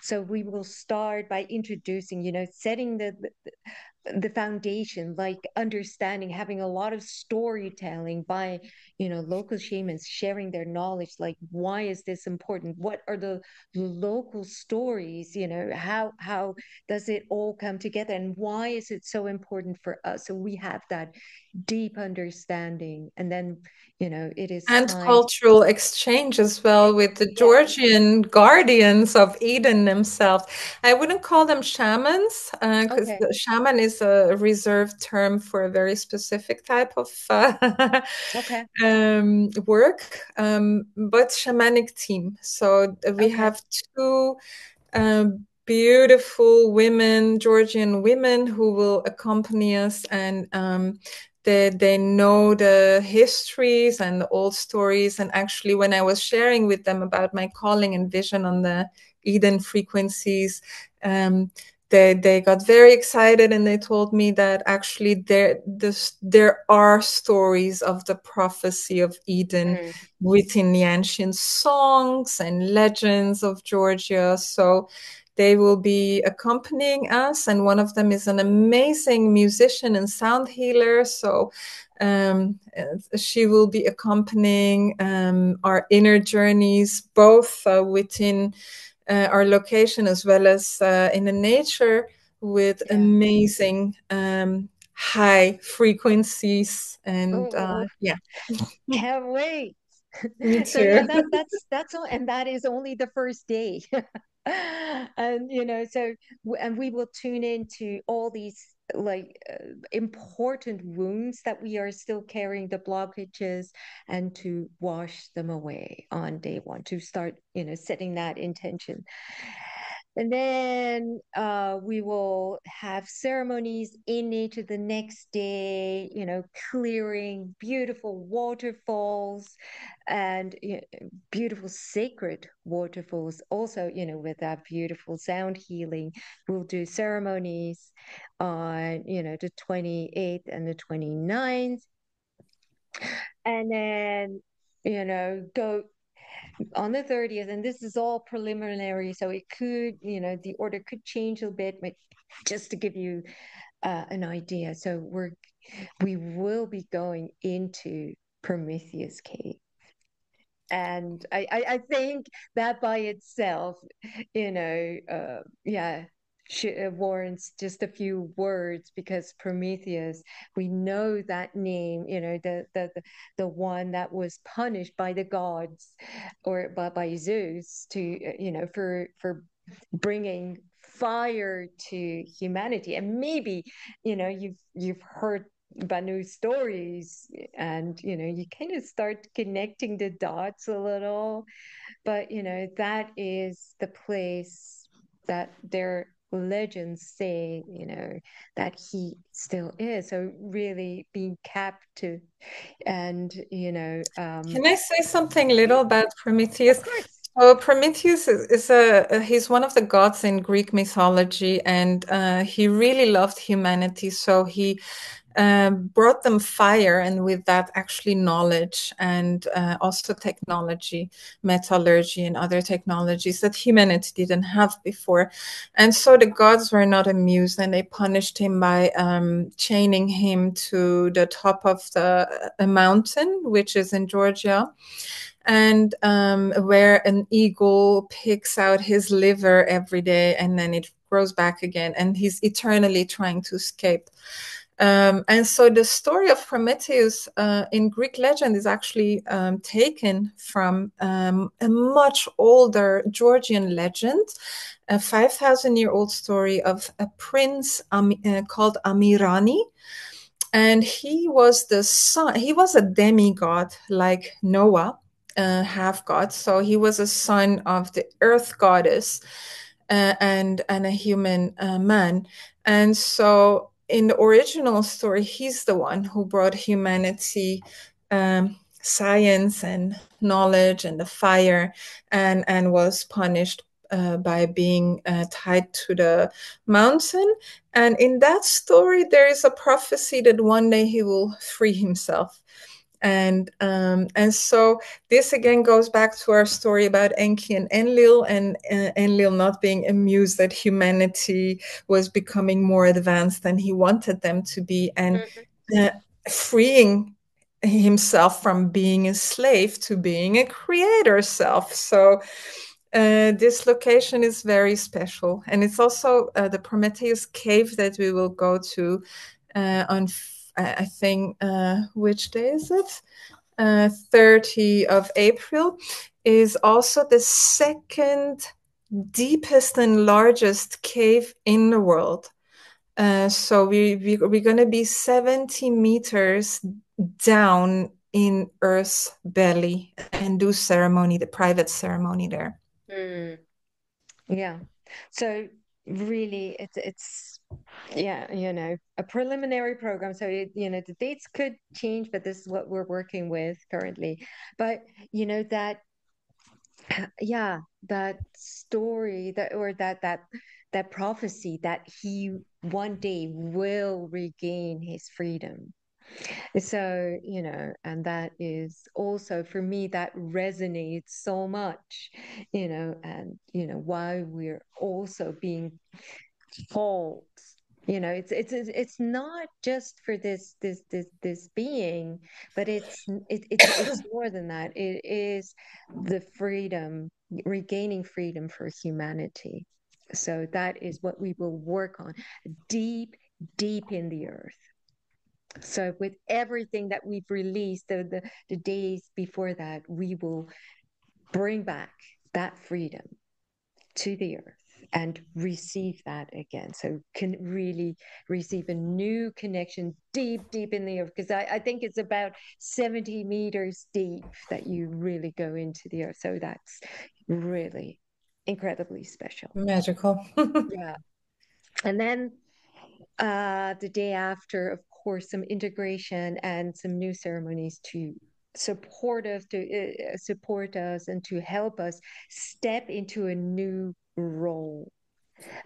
So we will start by introducing, setting the foundation, like understanding, having a lot of storytelling by, local shamans sharing their knowledge, like why is this important, what are the local stories, how does it all come together, and why is it so important for us, so we have that deep understanding. And then, it is and time. cultural exchange as well with the Yeah. Georgian guardians of Eden themselves. I wouldn't call them shamans, because Okay. the shaman is a reserved term for a very specific type of Okay. work, but shamanic team. So we Okay. have two beautiful women, Georgian women, who will accompany us, and they know the histories and the old stories. And actually, when I was sharing with them about my calling and vision on the Eden frequencies, they got very excited, and they told me that actually there are stories of the prophecy of Eden within the ancient songs and legends of Georgia. So They will be accompanying us, and one of them is an amazing musician and sound healer. So she will be accompanying our inner journeys, both within our location as well as in the nature, with Yeah. amazing high frequencies. And Oh, yeah, can't wait. me So too. yeah, that's all, and that is only the first day. And and we will tune into all these important wounds that we are still carrying, the blockages, and to wash them away on day one, to start, setting that intention. And then we will have ceremonies in nature the next day, clearing beautiful waterfalls and beautiful sacred waterfalls. Also, with that beautiful sound healing, we'll do ceremonies on, the 28th and the 29th. And then, go on the 30th, and this is all preliminary, so it could, the order could change a bit, but just to give you an idea. So we will be going into Prometheus Cave. And I think that by itself, yeah, warrants just a few words, because Prometheus, we know that name, the one that was punished by the gods, or by Zeus, to for bringing fire to humanity. And maybe you've heard Banu stories, and you kind of start connecting the dots a little. But that is the place that their legends say, that he still is. So really being captive, and Can I say something yeah, little about of Prometheus? course. So Prometheus is he's one of the gods in Greek mythology, and he really loved humanity. So he brought them fire, and with that, actually knowledge, and also technology, metallurgy, and other technologies that humanity didn't have before. And so the gods were not amused, and they punished him by chaining him to the top of a mountain, which is in Georgia, and where an eagle picks out his liver every day, and then it grows back again, and he's eternally trying to escape. And so the story of Prometheus in Greek legend is actually taken from a much older Georgian legend, a 5,000-year-old story of a prince called Amirani. And he was the son, he was a demigod like Noah, half god. So he was a son of the earth goddess and a human man. And so in the original story, he's the one who brought humanity science and knowledge and the fire, and was punished by being tied to the mountain. And in that story, there is a prophecy that one day he will free himself. And so this again goes back to our story about Enki and Enlil, and Enlil not being amused that humanity was becoming more advanced than he wanted them to be, and uh, freeing himself from being a slave to being a creator self. So this location is very special, and it's also the Prometheus cave that we will go to on. I think which day is it? 30 of April, is also the second deepest and largest cave in the world. So we're going to be 70 meters down in Earth's belly and do ceremony, the private ceremony there. Mm. Yeah. So really, it's yeah, a preliminary program. So the dates could change, but this is what we're working with currently. But that yeah, that story, that prophecy, that he one day will regain his freedom. So, and that is also for me, that resonates so much, and, why we're also being called. It's not just for this being, but it's more than that. It is the freedom, regaining freedom for humanity. So that is what we will work on deep, deep in the earth. So with everything that we've released, the days before that, we will bring back that freedom to the earth and receive that again. So can really receive a new connection deep, deep in the earth. Because I think it's about 70 meters deep that you really go into the earth. So that's really incredibly special. Magical. Yeah. And then the day after, of course, some integration and some new ceremonies to support us and to help us step into a new role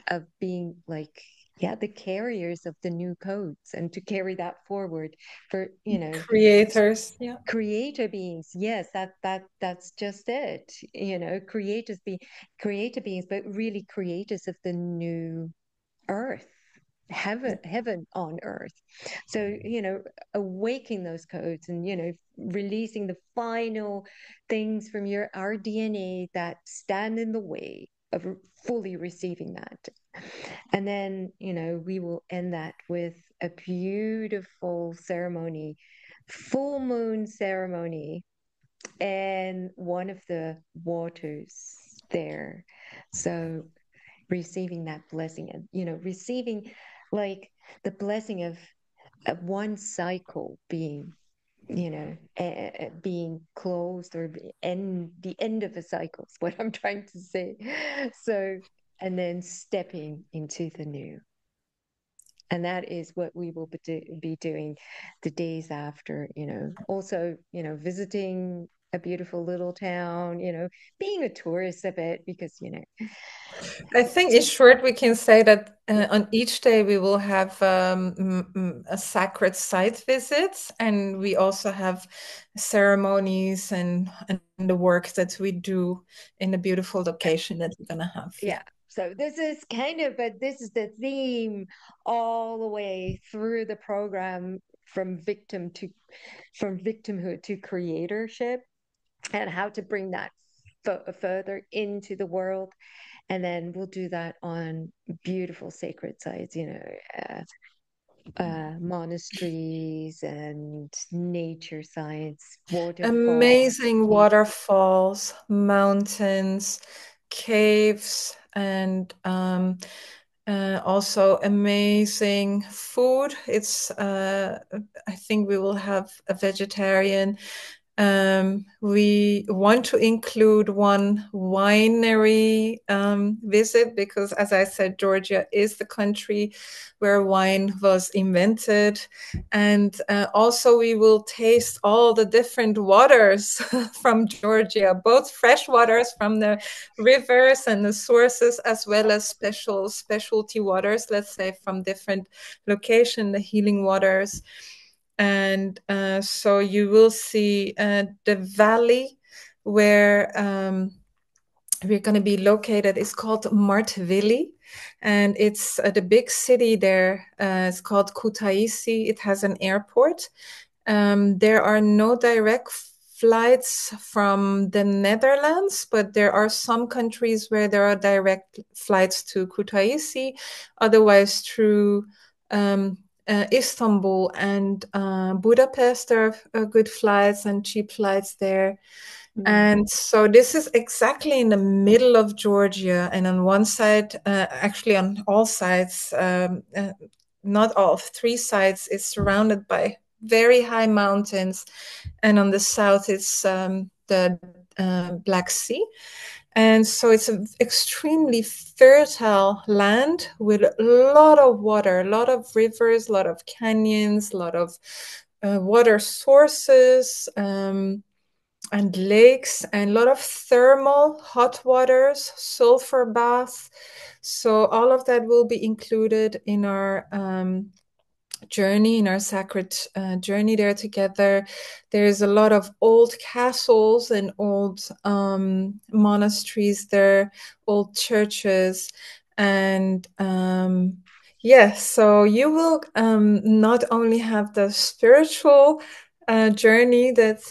of being like, yeah, the carriers of the new codes, and to carry that forward for Creators. Yeah. creator beings. Yes, that's just it. Creator beings, but really creators of the new earth, heaven on earth. So, awaking those codes and, releasing the final things from our DNA that stand in the way of fully receiving that. And then, we will end that with a beautiful ceremony, full moon ceremony, and one of the waters there. So receiving that blessing, and receiving like the blessing of one cycle being, being closed, or the end of a cycle is what I'm trying to say. So, and then stepping into the new. And that is what we will be doing the days after, also, visiting a beautiful little town, being a tourist a bit, because, I think in short, we can say that on each day we will have a sacred site visits, and we also have ceremonies and the work that we do in the beautiful location that we're gonna have. yeah. So this is the theme all the way through the program, from victimhood to creatorship, and how to bring that further into the world. And then we'll do that on beautiful sacred sites, monasteries and nature sites, waterfalls, Amazing nature. waterfalls, mountains, caves, and also amazing food. I think we will have a vegetarian. We want to include one winery visit because, as I said, Georgia is the country where wine was invented. And also, we will taste all the different waters from Georgia, both fresh waters from the rivers and the sources, as well as specialty waters, let's say from different locations, the healing waters. And so you will see the valley where we're going to be located is called Martvili, and it's the big city there. It's called Kutaisi. It has an airport. There are no direct flights from the Netherlands, but there are some countries where there are direct flights to Kutaisi, otherwise through Istanbul and Budapest. There are good flights and cheap flights there. Mm. And so this is exactly in the middle of Georgia. And on one side, actually on all sides, not all, three sides, is surrounded by very high mountains. And on the south, it's the Black Sea. And so it's an extremely fertile land with a lot of water, a lot of rivers, a lot of canyons, a lot of water sources. And lakes, and a lot of thermal hot waters, sulfur baths. So all of that will be included in our journey, in our sacred journey there together. There's a lot of old castles and old monasteries there, old churches, and yeah, so you will not only have the spiritual journey that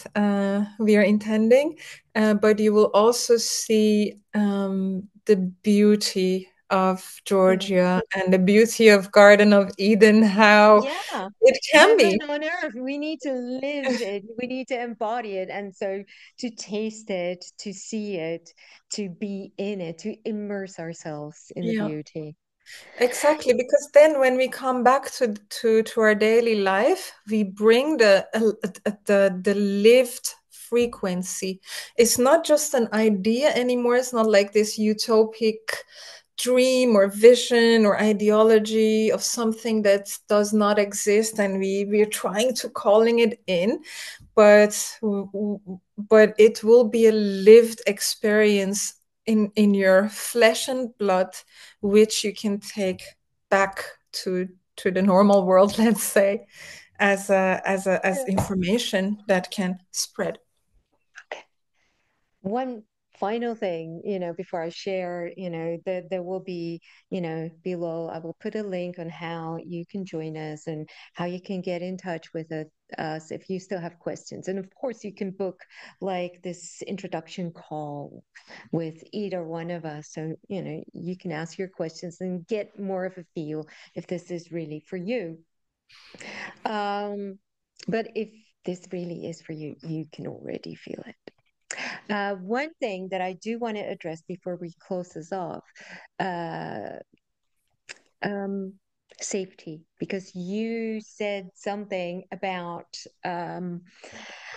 we are intending, but you will also see the beauty of Mm. Georgia and the beauty of Garden of Eden, how Yeah, it can be. heaven on earth. We need to live it. We need to embody it. And so to taste it, to see it, to be in it, to immerse ourselves in the Yeah, beauty. exactly. Because then when we come back to our daily life, we bring the lived frequency. It's not just an idea anymore. It's not like this utopic dream or vision or ideology of something that does not exist, and we're trying to calling it in, but but it will be a lived experience in your flesh and blood, which you can take back to the normal world, let's say, as Yeah. information that can spread. Okay. One final thing, before I share, there will be, below, I will put a link on how you can join us and how you can get in touch with us if you still have questions. And of course, you can book like this introduction call with either one of us. So, you can ask your questions and get more of a feel if this is really for you. Um, but if this really is for you, you can already feel it. One thing that I do want to address before we close this off, uh, um, safety, because you said something about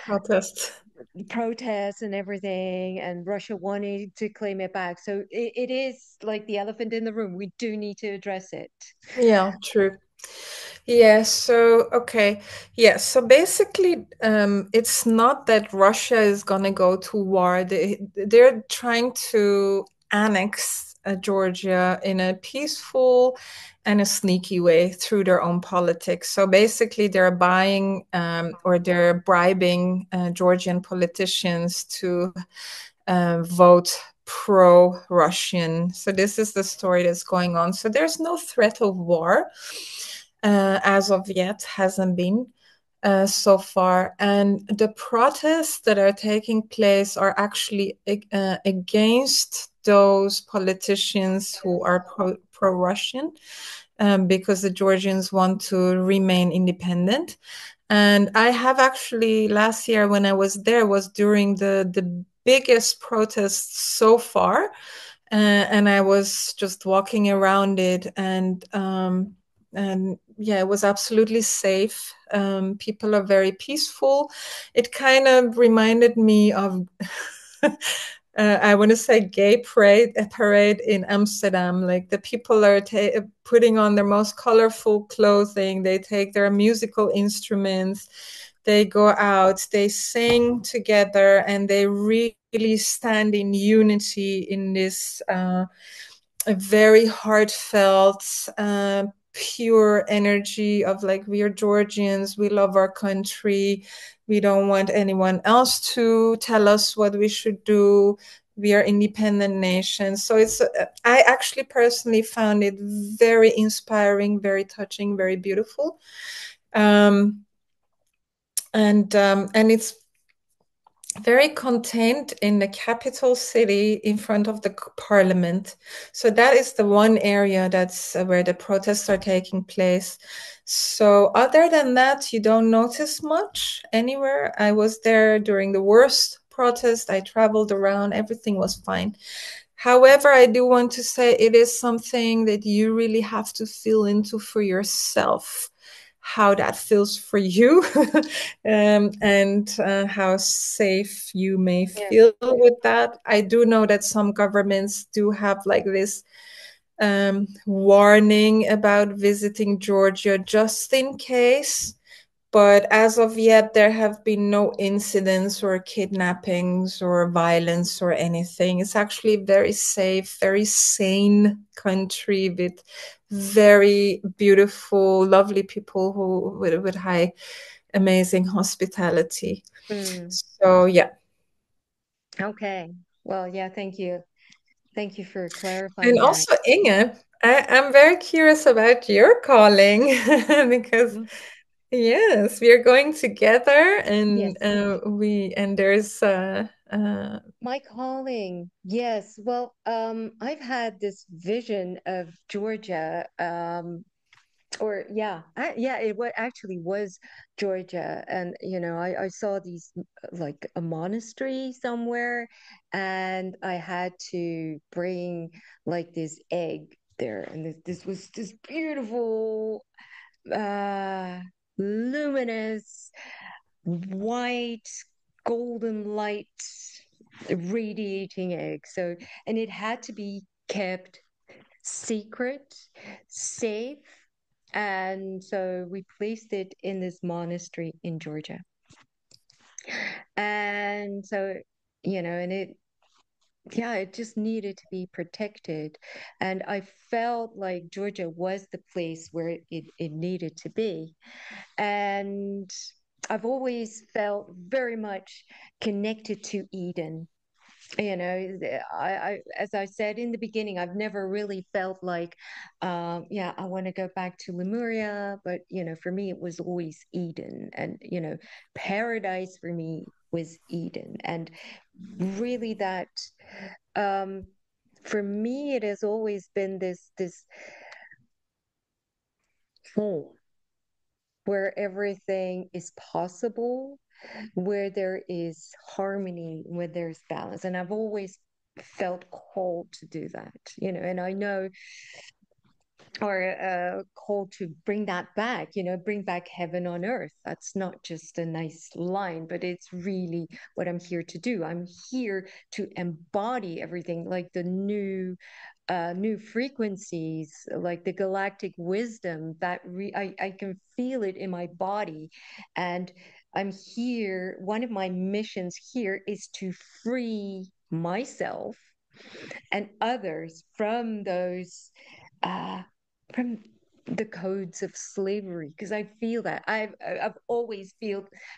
Protest. protests and everything, and Russia wanting to claim it back. So it is like the elephant in the room. We do need to address it. Yeah, true. Yeah, so okay. Yeah, so basically it's not that Russia is gonna go to war. They're trying to annex Georgia in a peaceful and a sneaky way through their own politics. So basically they're buying or they're bribing Georgian politicians to vote pro-Russian. So this is the story that's going on. So there's no threat of war as of yet, hasn't been so far. And the protests that are taking place are actually against those politicians who are pro-Russian, because the Georgians want to remain independent. And I have actually last year when I was there was during the biggest protests so far, and I was just walking around it, and yeah, it was absolutely safe. People are very peaceful. It kind of reminded me of I want to say gay parade in Amsterdam. Like the people are putting on their most colorful clothing. They take their musical instruments. They go out. They sing together, and they really stand in unity in this a very heartfelt, pure energy of like, we are Georgians, we love our country, we don't want anyone else to tell us what we should do. We are independent nations. So I actually personally found it very inspiring, very touching, very beautiful. And it's very contained in the capital city in front of the parliament. So that is the one area that's where the protests are taking place. So other than that, you don't notice much anywhere. I was there during the worst protest. I traveled around, everything was fine. However, I do want to say it is something that you really have to feel into for yourself, how that feels for you, and how safe you may Yeah. feel with that. I do know that some governments do have like this warning about visiting Georgia just in case. But as of yet, there have been no incidents or kidnappings or violence or anything. It's actually a very safe, very sane country with very beautiful, lovely people who with high, amazing hospitality. Mm. So yeah. Okay. Well, yeah, thank you. Thank you for And clarifying that. also, Inge, I'm very curious about your calling because Mm. yes, we are going together, and Yes. there's My calling. Yes. Well, I've had this vision of Georgia, or yeah, actually was Georgia, and I saw these like a monastery somewhere, and I had to bring like this egg there, and this was this beautiful, uh, luminous, white, golden light radiating egg. So, and it had to be kept secret, safe. And so we placed it in this monastery in Georgia. And so, and it just needed to be protected. And I felt like Georgia was the place where it needed to be. And I've always felt very much connected to Eden. As I said in the beginning, I've never really felt like, I want to go back to Lemuria. But, for me, it was always Eden. And, paradise for me was Eden. And really that, um, for me, it has always been this home where everything is possible, where there is harmony, where there's balance. And I've always felt called to do that, and I know, or called to bring that back, bring back heaven on earth. That's not just a nice line, but it's really what I'm here to do. I'm here to embody everything, like the new frequencies, like the galactic wisdom that I can feel it in my body. And I'm here. One of my missions here is to free myself and others from those, uh, from the codes of slavery, because I feel that I've always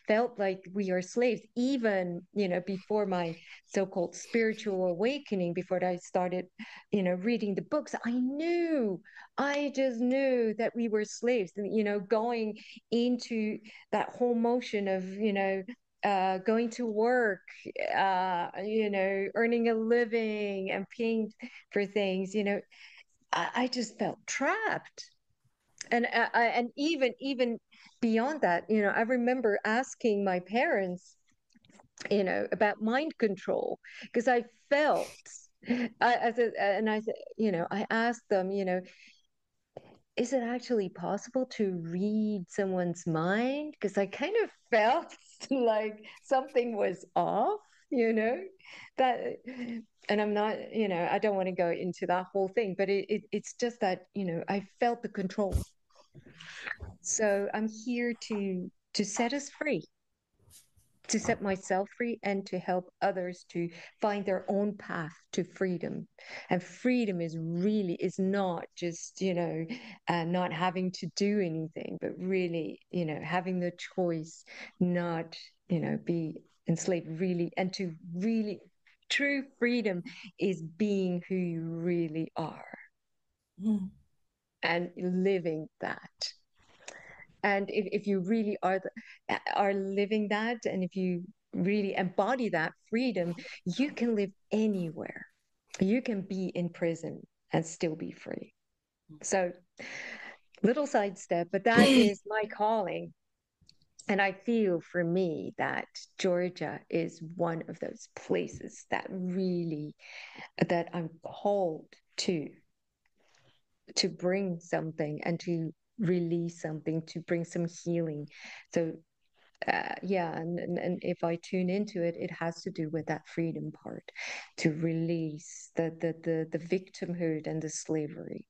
felt like we are slaves, even before my so-called spiritual awakening, before I started reading the books. I just knew that we were slaves, and going into that whole motion of going to work, earning a living and paying for things. I just felt trapped. And even beyond that, I remember asking my parents, about mind control, because I felt, and I said, I asked them, is it actually possible to read someone's mind? Because I kind of felt like something was off, that, and I'm not, I don't want to go into that whole thing, but it's just that, I felt the control. So I'm here to set us free, to set myself free, and to help others to find their own path to freedom. And freedom is not just not having to do anything, but really having the choice, not be enslaved, really. And to really, true freedom is being who you really are and living that. And if you really are living that, and if you really embody that freedom, you can live anywhere. You can be in prison and still be free. So, little sidestep, but that is my calling. And I feel for me that Georgia is one of those places that I'm called to bring something and to release something, to bring some healing. So yeah, and if I tune into it, it has to do with that freedom part, to release the victimhood and the slavery,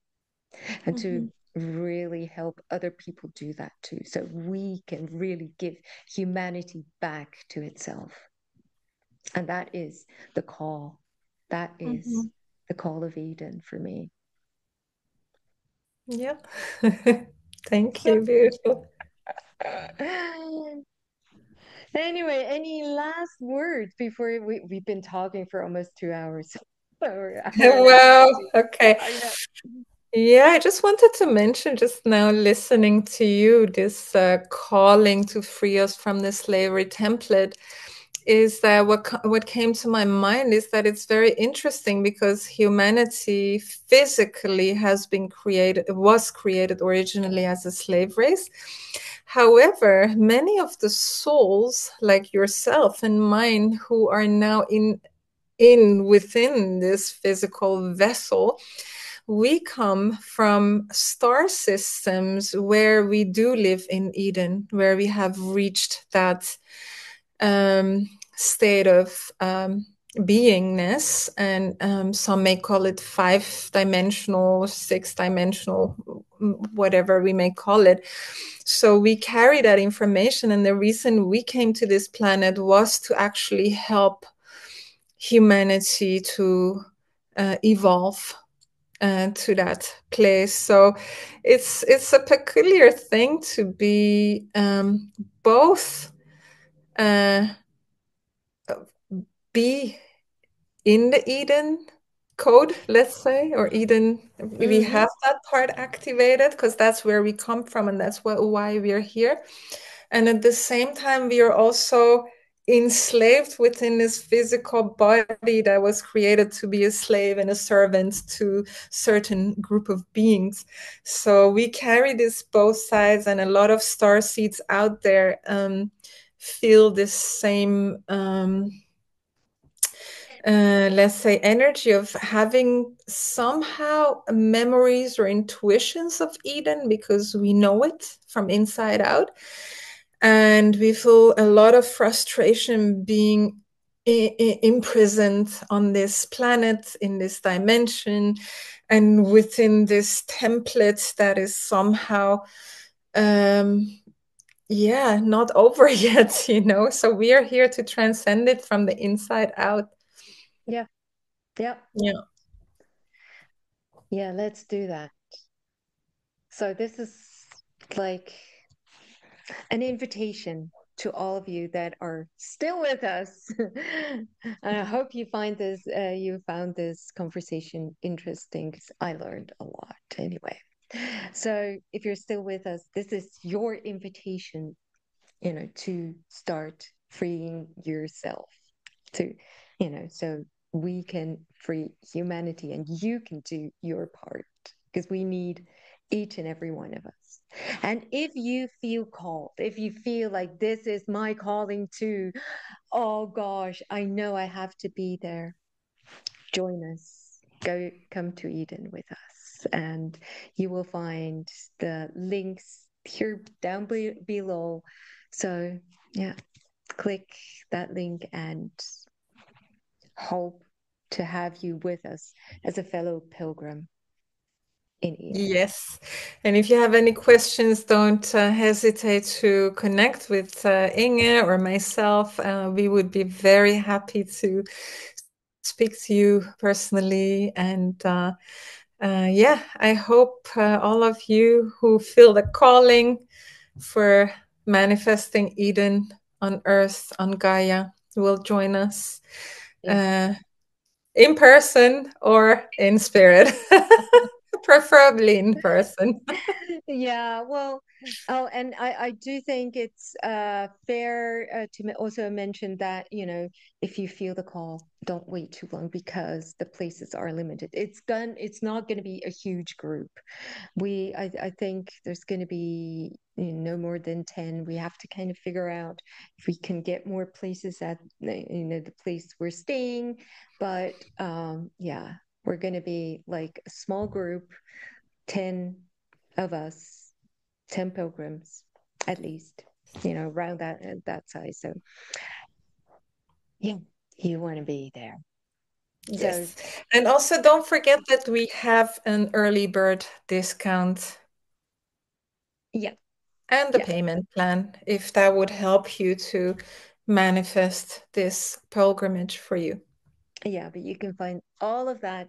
and to Mhm. really help other people do that too, so we can really give humanity back to itself. And that is the call. That is Mhm. the call of Eden for me. Yeah. Thank you. Beautiful. Anyway, any last words before we've been talking for almost 2 hours or hour and a half? Wow. Okay. I know. Yeah, I just wanted to mention just now listening to you, this calling to free us from the slavery template is that what came to my mind is that it's very interesting because humanity physically was created originally as a slave race. However, many of the souls like yourself and mine who are now in within this physical vessel, we come from star systems where we do live in Eden, where we have reached that state of beingness, and some may call it 5-dimensional, 6-dimensional, whatever we may call it. So we carry that information, and the reason we came to this planet was to actually help humanity to evolve to that place. So it's a peculiar thing to be both uh, be in the Eden code, let's say, or Eden, we Mm-hmm. have that part activated because that's where we come from and that's why we're here. And at the same time, we are also enslaved within this physical body that was created to be a slave and a servant to certain group of beings. So we carry this both sides, and a lot of star seeds out there feel this same let's say energy of having somehow memories or intuitions of Eden because we know it from inside out, and we feel a lot of frustration being imprisoned on this planet, in this dimension, and within this template that is somehow yeah, not over yet, so we are here to transcend it from the inside out. Yeah. Yeah. Yeah. Yeah. Let's do that. So this is like an invitation to all of you that are still with us. I hope you found this conversation interesting because I learned a lot anyway. So if you're still with us, this is your invitation, to start freeing yourself to, so we can free humanity and you can do your part because we need each and every one of us. And if you feel called, if you feel like this is my calling too, oh gosh, I know I have to be there, join us. Come to Eden with us, and you will find the links here down below. So, yeah, click that link and hope to have you with us as a fellow pilgrim in Eden. Yes. And if you have any questions, don't hesitate to connect with Inge or myself. We would be very happy to speak to you personally. And yeah, I hope all of you who feel the calling for manifesting Eden on Earth, on Gaia, will join us. Yes. In person or in spirit, preferably in person. Yeah, well, oh, and I do think it's fair to also mention that, if you feel the call, don't wait too long because the places are limited. It's not going to be a huge group. I think there's going to be, no more than 10. We have to kind of figure out if we can get more places at, the place we're staying. But yeah, we're going to be like a small group, 10 of us, 10 pilgrims at least, around that size. So yeah, you want to be there. So Yes. And also don't forget that we have an early bird discount yeah, and the yeah, payment plan if that would help you to manifest this pilgrimage for you. yeah, but you can find all of that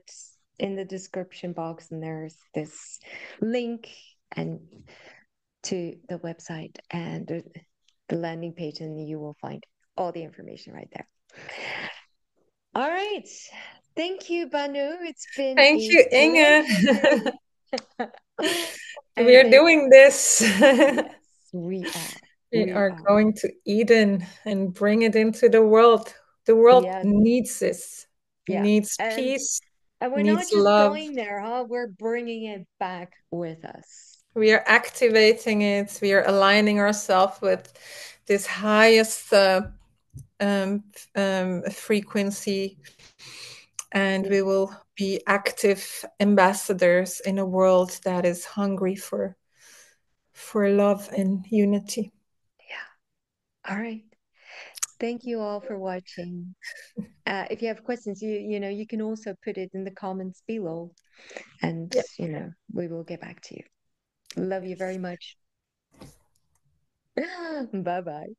in the description box, and there's this link and to the website and the landing page, and you will find all the information right there. All right. Thank you, Banu. It's been Thank a you, Inge. pleasure. We And are doing this. yes, we are. We We are are. going to Eden and bring it into the world. The world Yes. needs this, Yeah. needs And peace, we're not needs just love. going there, huh? We're bringing it back with us. We are activating it. We are aligning ourselves with this highest frequency, and we will be active ambassadors in a world that is hungry for love and unity. Yeah. All right. Thank you all for watching. If you have questions, you can also put it in the comments below, and Yeah. we will get back to you. Love you very much. Bye bye.